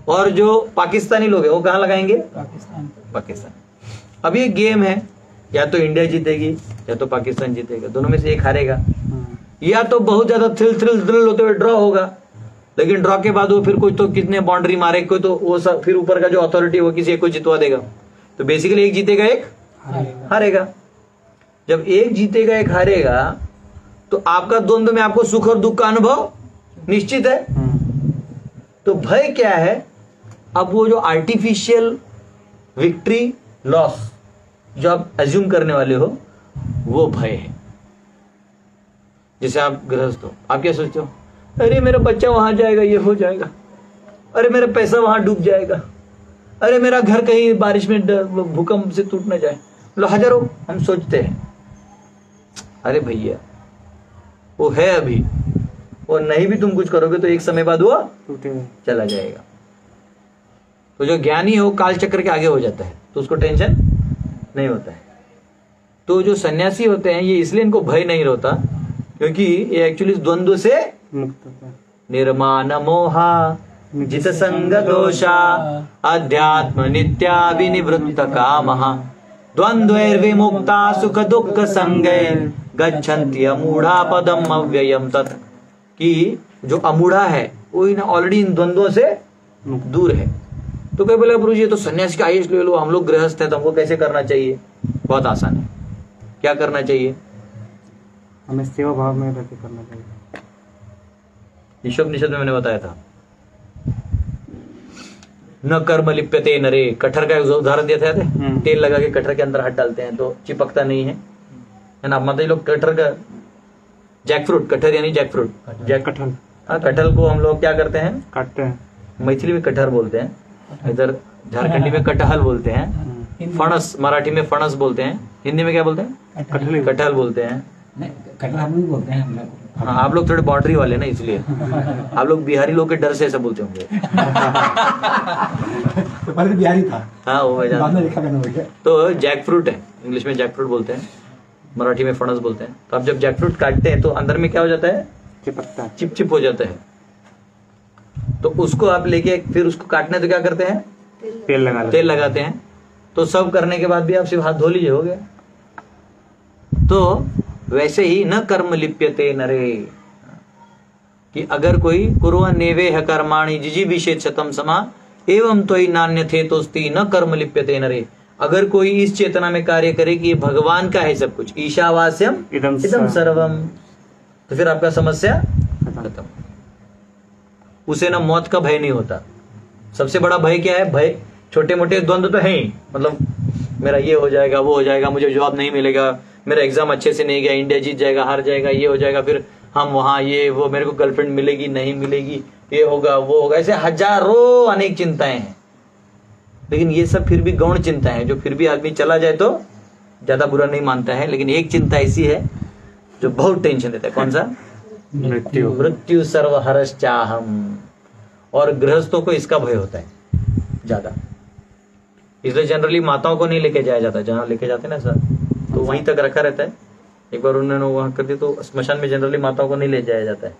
और जो पाकिस्तानी लोग है वो कहाँ लगाएंगे? पाकिस्तान। अब ये गेम है, या तो इंडिया जीतेगी या तो पाकिस्तान जीतेगा, दोनों में से एक हारेगा। या तो बहुत ज्यादा थ्रिल होते हुए ड्रॉ होगा, लेकिन ड्रॉ के बाद वो फिर कोई तो कितने बाउंड्री मारे, कोई तो वो सब फिर ऊपर का जो अथॉरिटी वो किसी एक को जितवा देगा। तो बेसिकली एक जीतेगा एक हारेगा। जब एक जीतेगा एक हारेगा, तो आपका द्वंद्व में आपको सुख और दुख का अनुभव निश्चित है। तो भय क्या है? अब वो जो आर्टिफिशियल विक्ट्री लॉस जो आप अज्यूम करने वाले हो, वो भय है। जैसे आप गृहस्थ हो, आप क्या सोचते हो? अरे मेरा बच्चा वहां जाएगा, ये हो जाएगा, अरे मेरा पैसा वहां डूब जाएगा, अरे मेरा घर कहीं बारिश में भूकंप से टूट न जाए। मतलब हजारों हम सोचते हैं। अरे भैया वो है अभी, और नहीं भी तुम कुछ करोगे तो एक समय बाद वो चला जाएगा। तो जो ज्ञानी है वो काल चक्र के आगे हो जाता है, तो उसको टेंशन नहीं होता है। तो जो सन्यासी होते हैं ये इसलिए इनको भय नहीं होता, क्योंकि ये एक्चुअली द्वंद्व से निर्माण मोहा जित संग दोषा अध्यात्म नित्याभिनिवृत्त कामः द्वंद्वैर्विमुक्ता सुख दुख संगैर् गच्छन्ति अमूढ़ा पदम अव्ययम तत्। कि जो अमूढ़ा है वो ऑलरेडी इन द्वंद्वों से दूर है। तो कोई बोला प्रभु जी ये तो सन्यासी का आयुष ले लो, हम लोग गृहस्थ हैं तो हमको कैसे करना चाहिए? बहुत आसान है। क्या करना चाहिए? हमें सेवा भाव में रहकर करना चाहिए। ईशोपनिषद में मैंने बताया था, न कर्म लिप्यते नरे। कटहर का उदाहरण दिया था, तेल लगा के कटहर के अंदर हाथ डालते हैं तो चिपकता नहीं है ना। माता जी लोग कटहर का जैक फ्रूट, कटहर यानी जैक फ्रूट, हाँ, कटहल को हम लोग क्या करते हैं, काटते हैं। मैथिली में कटहर बोलते हैं, इधर झारखंडी में कटहल बोलते हैं, फणस मराठी में फणस बोलते हैं, हिंदी में क्या बोलते हैं, कटहल कटहल बोलते हैं। नहीं, कटहल हम लोग बोलते हैं हम लोग। हाँ, आप लोग थोड़े बाउंड्री वाले ना, इसलिए आप लोग बिहारी लोग के डर से ऐसा बोलते होंगे। तो पहले बिहारी था, हाँ, वो मैं बाद जानता में हूँ। लिखा करना हो गया। तो जैक फ्रूट है, इंग्लिश में जैक फ्रूट बोलते हैं, मराठी में फणस बोलते हैं। तो आप जब जैक फ्रूट काटते हैं तो अंदर में क्या हो जाता है, चिपकता है। चिप चिप हो जाता है। तो उसको आप लेके फिर उसको काटने तो क्या करते हैं, तेल लगा तेल लगाते हैं। तो सब करने के बाद भी आप सिर्फ हाथ धो लीजिए, हो गया। तो वैसे ही न कर्म लिप्यते नरे, कि अगर कोई कुर्वन् नेवेह कर्माणि जिजीविषेत् शतं समा एवं त्वयि नान्यथे तोस्ति न कर्म लिप्यते नरे। अगर कोई इस चेतना में कार्य करे कि ये भगवान का है सब कुछ, ईशावास्यम इदं इदं सर्वम, तो फिर आपका समस्या खत्म। उसे ना मौत का भय नहीं होता। सबसे बड़ा भय क्या है, भय छोटे मोटे द्वंद्व तो है ही, मतलब मेरा ये हो जाएगा, वो हो जाएगा, मुझे जॉब नहीं मिलेगा, मेरा एग्जाम अच्छे से नहीं गया, इंडिया जीत जाएगा, हार जाएगा, ये हो जाएगा, फिर हम वहां ये वो, मेरे को गर्लफ्रेंड मिलेगी नहीं मिलेगी, ये होगा वो होगा, ऐसे हजारों अनेक चिंताएं हैं। लेकिन ये सब फिर भी गौण चिंता है, जो फिर भी आदमी चला जाए तो ज्यादा बुरा नहीं मानता है। लेकिन एक चिंता ऐसी है जो बहुत टेंशन देता है, कौन सा, मृत्यु। मृत्यु सर्वहरश्चाहम। और गृहस्थों को इसका भय होता है ज्यादा, इसलिए जनरली माताओं को नहीं लेके जाया जाता। जहां लेके जाते हैं ना सर, तो वहीं तक रखा रहता है। एक बार उन्होंने वहां कर दिया तो स्मशान में जनरली माताओं को नहीं ले जाया जाता है,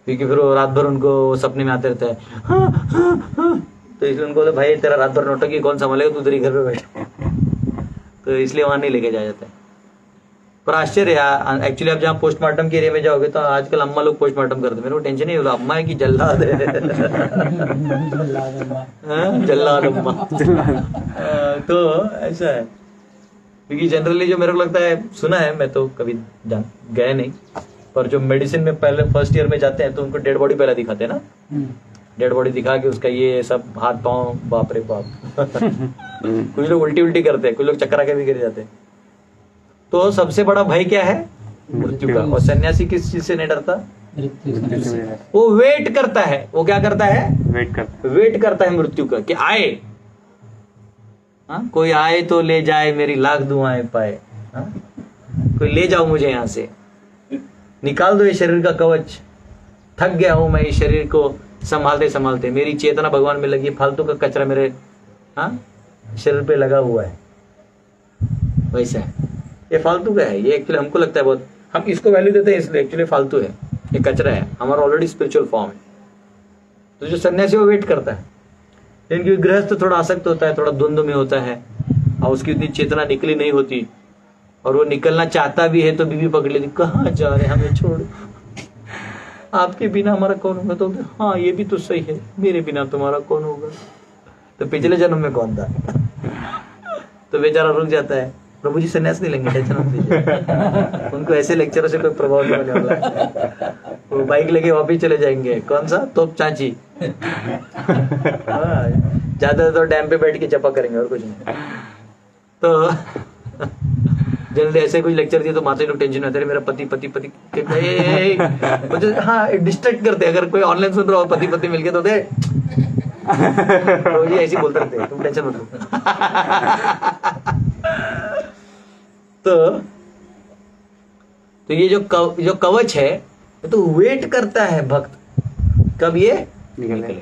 क्योंकि फिर वो रात भर उनको सपने में आते रहता है, हाँ, हाँ, हाँ। तो इसलिए उनको बोले भाई तेरा रात भर नौटंकी कौन संभालेगा, तू तेरी घर पे बैठ। तो इसलिए वहां नहीं लेके जाया जाता है। पर आश्चर्य है, एक्चुअली आप जहाँ पोस्टमार्टम के एरिया में जाओगे तो आजकल अम्मा लोग पोस्टमार्टम करते हैं। मेरे को टेंशन नहीं होला, अम्मा है कि जल्लाद है। हाँ, जल्लाद अम्मा। तो ऐसा है, क्योंकि जनरली जो मेरे को लगता है, सुना है, मैं तो कभी गए नहीं, पर जो मेडिसिन में पहले फर्स्ट ईयर में जाते हैं तो उनको डेड बॉडी पहले दिखाते हैं ना, डेड बॉडी दिखा के उसका ये सब हाथ पांव, बाप रे बाप। कुछ लोग उल्टी उल्टी करते हैं, कुछ लोग चक्कर आके भी गिर जाते हैं। तो सबसे बड़ा भय क्या है, मृत्यु का। और सन्यासी किस चीज से नहीं डरता, वो वेट करता है। वो क्या करता है, वेट करता है मृत्यु का, कि आए, हाँ, कोई आए तो ले जाए, मेरी लाख दुआएं पाए, हाँ? कोई ले जाओ मुझे यहां से, निकाल दो ये शरीर का कवच, थक गया हूं मैं इस शरीर को संभालते संभालते, मेरी चेतना भगवान में लगी, फालतू का कचरा मेरे, हाँ, शरीर पे लगा हुआ है। वैसा है, ये फालतू का है। ये एक्चुअली हमको लगता है बहुत, हम इसको वैल्यू देते हैं इसलिए, एक्चुअली फालतू है, ये कचरा है, हमारा ऑलरेडी स्पिरिचुअल फॉर्म है। तो जो सन्यासी वो वेट करता है, लेकिन गृहस्थ थोड़ा आसक्त होता है, थोड़ा द्वंद्व में होता है, और उसकी उतनी चेतना निकली नहीं होती, और वो निकलना चाहता भी है तो बीवी पकड़ लेती, कहाँ जा रहे हमें छोड़, आपके बिना हमारा कौन होगा। तो हाँ ये भी तो सही है, मेरे बिना तुम्हारा कौन होगा। तो पिछले जन्म में कौन था। तो बेचारा रुक जाता है, प्रभु जी संन्यास नहीं लेंगे, टेंशन मत लीजिए। उनको ऐसे लेक्चरों से कोई प्रभाव नहीं होने वाला। वो बाइक लेके वापिस चले जाएंगे, कौन सा, तोप चाची। ज्यादा तो डैम पे बैठ के चपा करेंगे और कुछ नहीं। तो जल्दी ऐसे कोई लेक्चर दिए तो माता लोग टेंशन होते हैं, मेरा पति पति पति मुझे, हाँ, डिस्ट्रैक्ट करते हैं। अगर कोई ऑनलाइन सुन रहा हो, पति पति मिलके तो दे, तो ये ऐसे बोलते रहते हैं, तुम टेंशन मत लो। तो ये जो कवच है, तो वेट करता है भक्त कब ये निकले।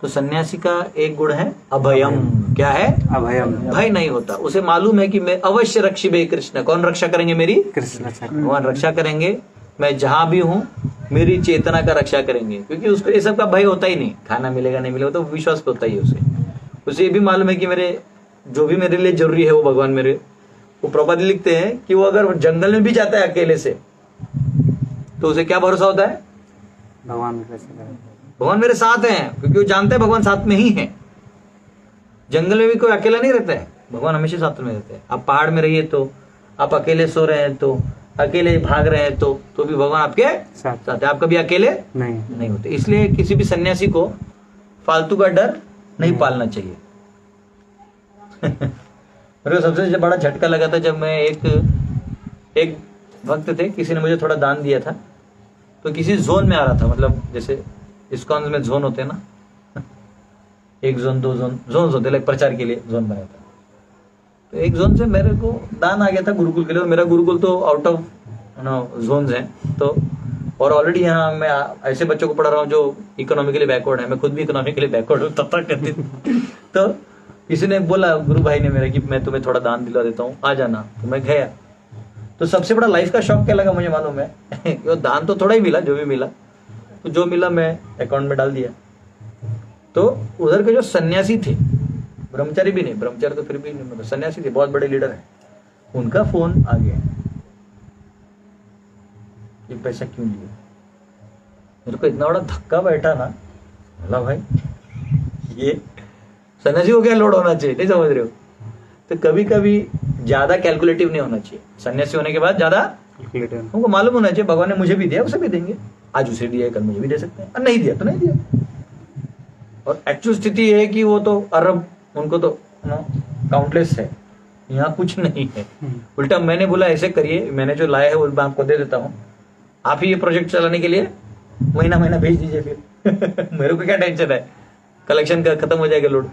तो सन्यासी का एक गुण है अभयम। क्या है, अभयम। भय नहीं होता, उसे मालूम है कि मैं अवश्य रक्षिबे कृष्ण। कौन रक्षा करेंगे मेरी, कृष्ण। भगवान रक्षा करेंगे, मैं जहां भी हूं मेरी चेतना का रक्षा करेंगे, क्योंकि उसको ये सब का भय होता ही नहीं, खाना मिलेगा नहीं मिलेगा तो विश्वास होता ही है उसे ये भी मालूम है कि मेरे जो भी मेरे लिए जरूरी है वो भगवान मेरे। वो प्रभुपाद लिखते हैं कि वो अगर जंगल में भी जाता है अकेले से तो उसे क्या भरोसा होता है, भगवान मेरे साथ हैं, क्योंकि वो जानते हैं भगवान साथ में ही है। जंगल में भी कोई अकेला नहीं रहता है, भगवान हमेशा साथ में रहते हैं। आप पहाड़ में रहिए तो, आप अकेले सो रहे हैं तो, अकेले भाग रहे हैं तो भी भगवान आपके साथ है। आप कभी अकेले नहीं होते। इसलिए किसी भी सन्यासी को फालतू का डर नहीं पालना चाहिए। मेरे को सबसे बड़ा झटका लगा था जब मैं एक भक्त थे, किसी ने मुझे थोड़ा दान दिया था, तो किसी जोन में आ रहा था, मतलब जैसे इस्कॉन में जोन होते हैं ना, 1 जोन 2 जोन होते हैं, प्रचार के लिए जोन बनाया था। तो एक जोन से मेरे को दान आ गया था गुरुकुल के लिए, और मेरा गुरुकुल तो आउट ऑफ जोन्स है, तो और ऑलरेडी यहाँ मैं ऐसे बच्चों को पढ़ा रहा हूँ जो इकोनॉमिकली बैकवर्ड है, मैं खुद भी इकोनॉमिकली बैकवर्ड हूँ तब तक। तो किसी ने बोला, गुरु भाई ने मेरा, कि मैं तुम्हें थोड़ा दान दिला देता हूँ, आ जाना। तो मैं गया। तो सबसे बड़ा लाइफ का शौक क्या लगा मुझे मालूम है कि वो दान तो थोड़ा ही मिला, जो भी मिला, तो जो मिला मैं अकाउंट में डाल दिया। तो उधर के जो सन्यासी थे, ब्रह्मचारी भी नहीं, ब्रह्मचारी तो फिर भी नहीं, मतलब सन्यासी थे, बहुत बड़े लीडर हैं, उनका फोन आ गया, ये पैसा क्यों लिया? मेरे को इतना बड़ा धक्का बैठा ना, बोला भाई ये सन्यासी को क्या लोड होना चाहिए, नहीं समझ रहे हो? तो कभी कभी ज्यादा कैलकुलेटिव नहीं होना चाहिए। सन्यासी होने के बाद ज्यादा हमको मालूम होना चाहिए, भगवान ने मुझे भी दिया, उसे भी देंगे, आज उसे दिया कल मुझे भी दे सकते हैं, और नहीं दिया तो नहीं दिया। और एक्चुअल स्थिति है कि वो तो अरब, उनको तो काउंटलेस है, यहाँ कुछ नहीं है। उल्टा मैंने बोला ऐसे करिए, मैंने जो लाया है वो मैं आपको दे देता हूँ, आप ही ये प्रोजेक्ट चलाने के लिए महीना महीना भेज दीजिए फिर मेरे को क्या टेंशन है, कलेक्शन का खत्म हो जाएगा लोड।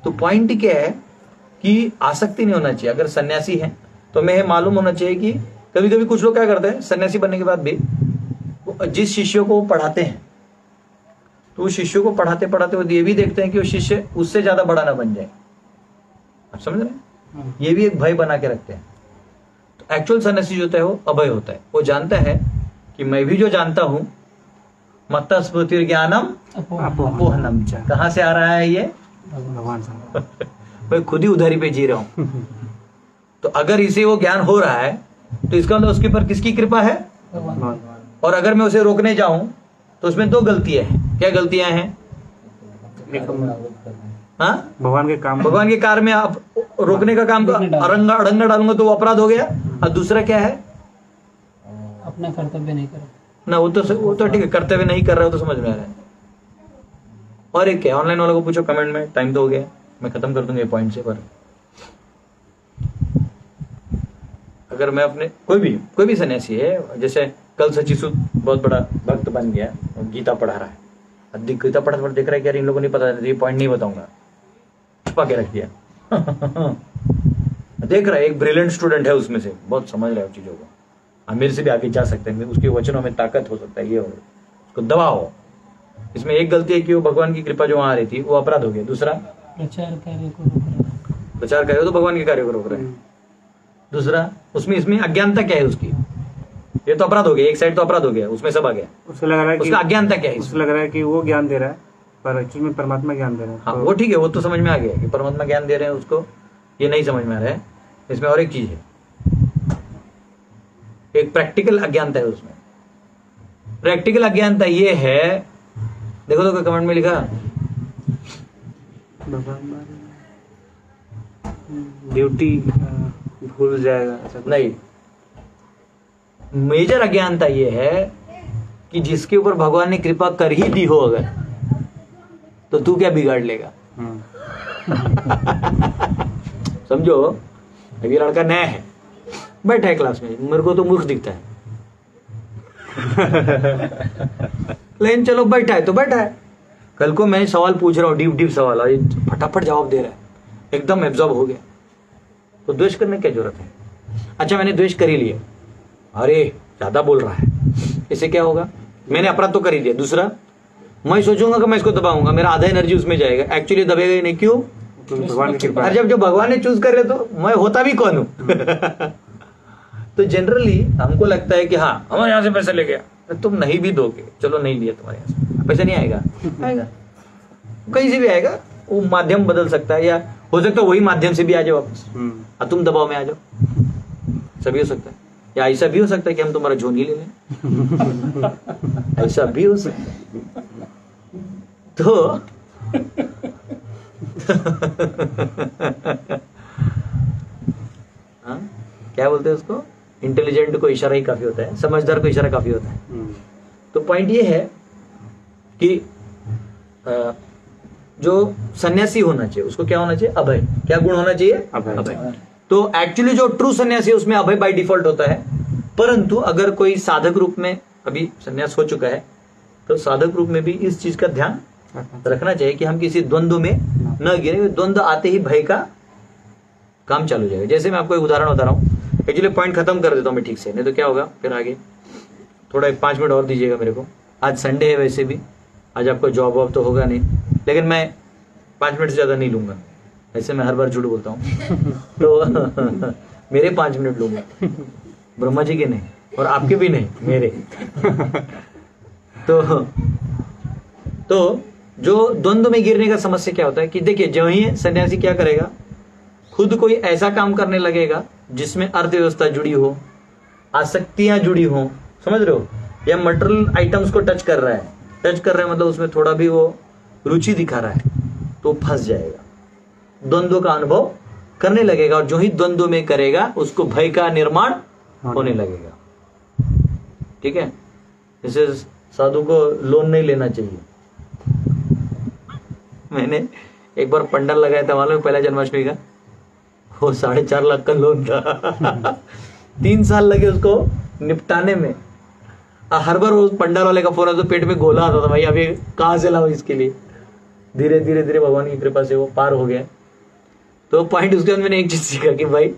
तो पॉइंट क्या है कि आसक्ति नहीं होना चाहिए। अगर सन्यासी है तो मैं मालूम होना चाहिए कि कभी कभी कुछ लोग क्या करते हैं, सन्यासी बनने के बाद भी जिस शिष्यों को वो पढ़ाते हैं, तो उस शिष्यों को पढ़ाते पढ़ाते वो ये भी देखते हैं कि वो शिष्य उससे ज्यादा बड़ा ना बन जाए। आप समझ रहे हैं? ये भी एक भय बना के रखते हैं। तो एक्चुअल सन्यासी जो होता है वो अभय होता है, वो जानता है कि मैं भी जो जानता हूं, मत्ता स्मृति ज्ञानम अपोहनम च, कहां से आ रहा है ये? भगवान से। मैं खुद ही उधारी पे जी रहा हूं। तो अगर इसे वो ज्ञान हो रहा है तो इसका मतलब उसके ऊपर किसकी कृपा है? और अगर मैं उसे रोकने जाऊं तो उसमें 2 गलतियां हैं। क्या गलतियां हैं? हाँ, भगवान के काम, भगवान के कार्य में आप रोकने का काम, अड़ंगा डालूंगा तो वो अपराध हो गया। और दूसरा क्या है? अपना कर्तव्य नहीं कर ना, वो तो ठीक है, कर्तव्य नहीं कर रहा हो तो समझ में आ रहा है। और एक क्या, ऑनलाइन वालों को पूछो कमेंट में, टाइम तो हो गया, मैं खत्म कर दूंगा ये पॉइंट से। पर अगर मैं अपने कोई भी सन्यासी है, जैसे कल सचिसुत बहुत बड़ा भक्त बन गया, गीता पढ़ा रहा है, अधिक गीता पढ़ा देख रहा है कि यार इन लोगों को नहीं पता, ये पॉइंट नहीं बताऊंगा, छुपा के रख दिया देख रहा है, एक ब्रिलियंट स्टूडेंट है उसमें से, बहुत समझ रहा है चीजों को, मेरे से भी आगे जा सकते हैं, उसके वचनों में ताकत हो सकता है, ये हो, उसको दबाओ। इसमें एक गलती है कि वो भगवान की कृपा जो वहां आ रही थी वो अपराध हो गया। दूसरा, प्रचार कार्य को रोक रहा है। प्रचार कार्य तो भगवान के कार्य को रोक रहा है। दूसरा, इसमें अज्ञानता क्या है उसकी? ये तो अपराध हो गया, एक साइड तो अपराध हो गया, उसमें सब आ गया। उसे लग रहा है उसका अज्ञानता क्या है? उसे लग रहा है कि वो ज्ञान दे रहा है, पर एक्चुअली में परमात्मा ज्ञान दे रहा है। हाँ, वो ठीक है, वो तो समझ में आ गया कि परमात्मा ज्ञान दे रहे हैं उसको, ये नहीं समझ में आ रहा है। इसमें और एक चीज है, एक प्रैक्टिकल अज्ञानता है उसमें। प्रैक्टिकल अज्ञानता ये है, देखो तो कमेंट में लिखा, ड्यूटी भूल जाएगा, ऐसा कुछ। नहीं, मेजर अज्ञानता ये है कि जिसके ऊपर भगवान ने कृपा कर ही दी हो अगर, तो तू क्या बिगाड़ लेगा? समझो, अभी लड़का नया है, बैठा है क्लास में, मेरे को तो मूर्ख दिखता है लेकिन चलो बैठा है तो बैठा है। कल को मैं सवाल पूछ रहा हूँ, डीप सवाल, और फटाफट जवाब दे रहा है, एकदम एब्जॉर्ब हो गया, तो द्वेष करने की क्या जरूरत है? अच्छा, मैंने द्वेष कर ही लिया, अरे ज्यादा बोल रहा है, इससे क्या होगा? मैंने अपराध तो कर ही दिया। दूसरा, मैं सोचूंगा कि मैं इसको दबाऊंगा, मेरा आधा एनर्जी उसमें जाएगा, एक्चुअली दबेगा ही नहीं। क्यों? भगवान की कृपा। अरे जब जो भगवान ने चूज कर रहे तो मैं होता भी कौन हूं? तो जनरली हमको लगता है कि हाँ, हमारे यहाँ से पैसा ले गया, तुम नहीं भी दोगे, चलो नहीं लिया तुम्हारे यहाँ से, पैसा नहीं आएगा, आएगा कहीं से भी आएगा, वो माध्यम बदल सकता है, या हो सकता है वही माध्यम से भी आ जाओ वापस, और तुम दबाव में आ जाओ, सभी हो सकता है। या ऐसा भी हो सकता है कि हम तुम्हारा झोन ही ले लें, ऐसा भी हो सकता है। तो हाँ, क्या बोलते हैं उसको, इंटेलिजेंट को इशारा ही काफी होता है, समझदार को इशारा काफी होता है। तो पॉइंट ये है कि जो सन्यासी होना चाहिए उसको क्या होना चाहिए? अभय। क्या गुण होना चाहिए? अभय। तो एक्चुअली जो ट्रू सन्यासी है उसमें अभय बाय डिफॉल्ट होता है, परंतु अगर कोई साधक रूप में अभी संन्यास हो चुका है, तो साधक रूप में भी इस चीज का ध्यान रखना चाहिए कि हम किसी द्वंद्व में न गिरे। द्वंद्व आते ही भय का काम चालू हो जाएगा। जैसे मैं आपको एक उदाहरण बता रहा हूँ, एक्चुअली पॉइंट खत्म कर देता हूँ मैं ठीक से, नहीं तो क्या होगा फिर आगे। थोड़ा 5 मिनट और दीजिएगा मेरे को। आज संडे है, वैसे भी आज आपको जॉब वॉब तो होगा नहीं, लेकिन मैं 5 मिनट से ज्यादा नहीं लूंगा। ऐसे मैं हर बार झूठ बोलता हूँ तो मेरे 5 मिनट लूंगा, ब्रह्मा जी के नहीं और आपके भी नहीं, मेरे। तो जो द्वंद्व में गिरने का समस्या क्या होता है कि देखिए, जो ही सन्यासी क्या करेगा, खुद कोई ऐसा काम करने लगेगा जिसमें अर्थव्यवस्था जुड़ी हो, आसक्तियां जुड़ी हो, समझ रहे हो, या मटेरियल आइटम्स को टच कर रहा है मतलब उसमें थोड़ा भी वो रुचि दिखा रहा है, तो फंस जाएगा, द्वंद्व का अनुभव करने लगेगा। और जो ही द्वंद्व में करेगा उसको भय का निर्माण होने लगेगा। ठीक है, जैसे साधु को लोन नहीं लेना चाहिए। मैंने एक बार पंडाल लगाया था, मालूम है, पहला जन्माष्टमी का, वो 4.5 लाख का लोन था। 3 साल लगे उसको निपटाने में। हर बार वो पंडाल वाले का फोन आता तो पेट में गोला आता था, भाई अभी कहाँ से लाओ इसके लिए। धीरे धीरे धीरे भगवान की कृपा से वो पार हो गया। तो पॉइंट उसके अंदर मैंने एक चीज सीखा कि भाई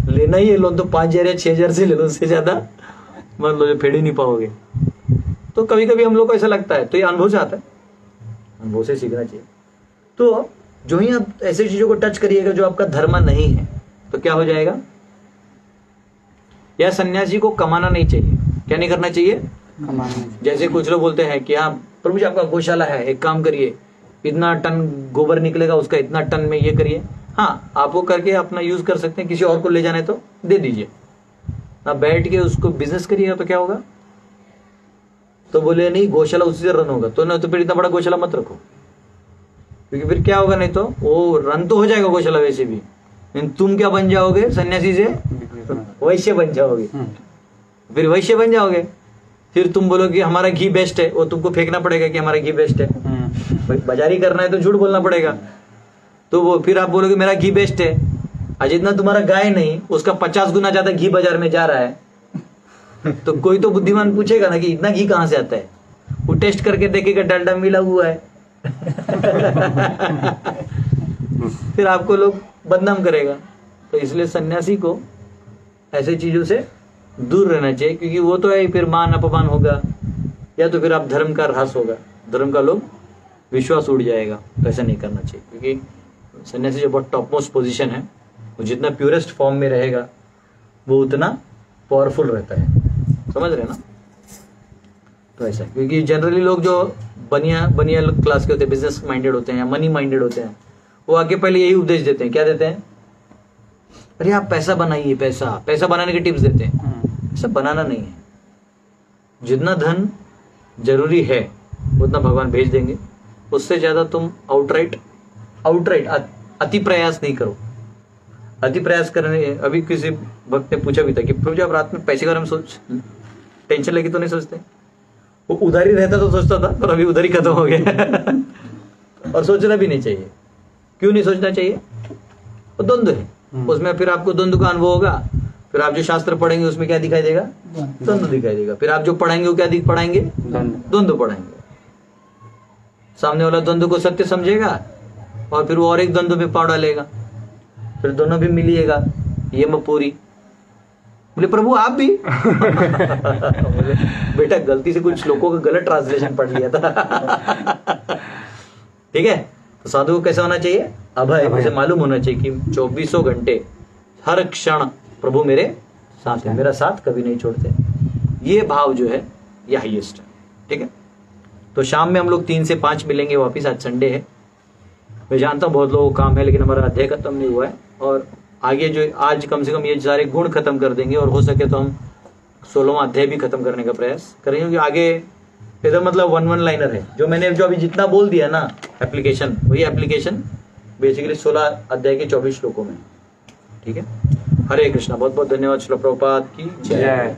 लेना ही है लोन तो 5,000 या 6,000 से ले लो, उससे ज्यादा मान लो, जो फेड़ ही नहीं पाओगे। तो कभी कभी हम लोग को ऐसा लगता है, तो ये अनुभव से आता है, अनुभव से सीखना चाहिए। तो जो ही आप ऐसी चीजों को टच करिएगा जो आपका धर्म नहीं है, तो क्या हो जाएगा। या सन्यासी को कमाना नहीं चाहिए। क्या नहीं करना चाहिए? जैसे कुछ लोग बोलते हैं कि हाँ प्रभु जी आपका गौशाला है, एक काम करिए, इतना टन गोबर निकलेगा उसका, इतना टन में ये करिए। हाँ, आप वो करके अपना यूज कर सकते हैं, किसी और को ले जाना है तो दे दीजिए। आप बैठ के उसको बिजनेस करिएगा तो क्या होगा। तो बोले नहीं गौशाला उसी से रन होगा, तो नहीं तो फिर इतना बड़ा गौशाला मत रखो, क्योंकि फिर क्या होगा, नहीं तो वो रन तो हो जाएगा गौशाला वैसे भी, लेकिन तुम क्या बन जाओगे, सन्यासी से वैश्य बन जाओगे। फिर वैश्य बन जाओगे, फिर तुम बोलोगे हमारा घी बेस्ट है, वो तुमको फेंकना पड़ेगा कि हमारा घी बेस्ट है। बाजारी करना है तो झूठ बोलना पड़ेगा। तो वो फिर आप बोलोगे मेरा घी बेस्ट है, आज जितना तुम्हारा गाय नहीं उसका 50 गुना ज्यादा घी बाजार में जा रहा है। तो कोई तो बुद्धिमान पूछेगा ना कि इतना घी कहां से आता है, वो टेस्ट करके देखेगा डालडा मिला हुआ है। फिर आपको लोग बदनाम करेगा। तो इसलिए सन्यासी को ऐसे चीजों से दूर रहना चाहिए, क्योंकि वो तो है फिर मान अपमान होगा, या तो फिर आप धर्म का ह्रास होगा, धर्म का लोग विश्वास उड़ जाएगा। तो ऐसा नहीं करना चाहिए, क्योंकि सन्यासी जो बहुत टॉप मोस्ट पोजीशन है, वो जितना प्योरेस्ट फॉर्म में रहेगा वो उतना पावरफुल रहता है। समझ रहे ना। तो ऐसा, क्योंकि जनरली लोग जो बनिया क्लास के होते हैं, बिजनेस माइंडेड होते हैं या मनी माइंडेड होते हैं, वो आगे पहले यही उपदेश देते हैं। क्या देते हैं? अरे आप पैसा बनाइए, पैसा बनाने के टिप्स देते हैं। ऐसा बनाना नहीं है। जितना धन जरूरी है उतना भगवान भेज देंगे, उससे ज्यादा तुम आउटराइट अति प्रयास नहीं करो। अति प्रयास करने, अभी किसी भक्त ने पूछा भी था कि प्रभु जी आप रात में पैसे के बारे में सोच टेंशन लगी तो नहीं सोचते? वो उधारी रहता तो सोचता था, पर अभी उधारी खत्म हो गया। और सोचना भी नहीं चाहिए। क्यों नहीं सोचना चाहिए? वो द्वंद्व है, उसमें फिर आपको द्वंद्व का अनुभव होगा। फिर आप जो शास्त्र पढ़ेंगे उसमें क्या दिखाई देगा? द्वंद्व दिखाई देगा। फिर आप जो पढ़ाएंगे वो क्या पढ़ाएंगे? द्वंद्व पढ़ाएंगे। सामने वाला द्वंद्व को सत्य समझेगा और फिर वो और एक द्वंद्व में पाव डालेगा, फिर दोनों भी मिलिएगा, ये मपूरी। बोले प्रभु आप भी? बोले बेटा गलती से कुछ श्लोकों का गलत ट्रांसलेशन पढ़ लिया था। ठीक है। तो साधु को कैसा होना चाहिए? अभय। मुझे मालूम होना चाहिए कि 24 घंटे हर क्षण प्रभु मेरे साथ है, मेरा साथ कभी नहीं छोड़ते। ये भाव जो है ये हाईएस्ट है। ठीक है। तो शाम में हम लोग 3 से 5 मिलेंगे वापिस। आज संडे है, मैं जानता हूँ बहुत लोगों को काम है, लेकिन हमारा अध्याय खत्म नहीं हुआ है। और आगे जो आज कम से कम ये सारे गुण खत्म कर देंगे, और हो सके तो हम 16वां अध्याय भी खत्म करने का प्रयास करेंगे, क्योंकि आगे इधर मतलब 1 लाइनर है। जो मैंने जो अभी जितना बोल दिया ना एप्लीकेशन, वही एप्लीकेशन बेसिकली 16 अध्याय के 24 श्लोकों में। ठीक है। हरे कृष्णा। बहुत बहुत धन्यवाद। श्रील प्रभुपाद की जय।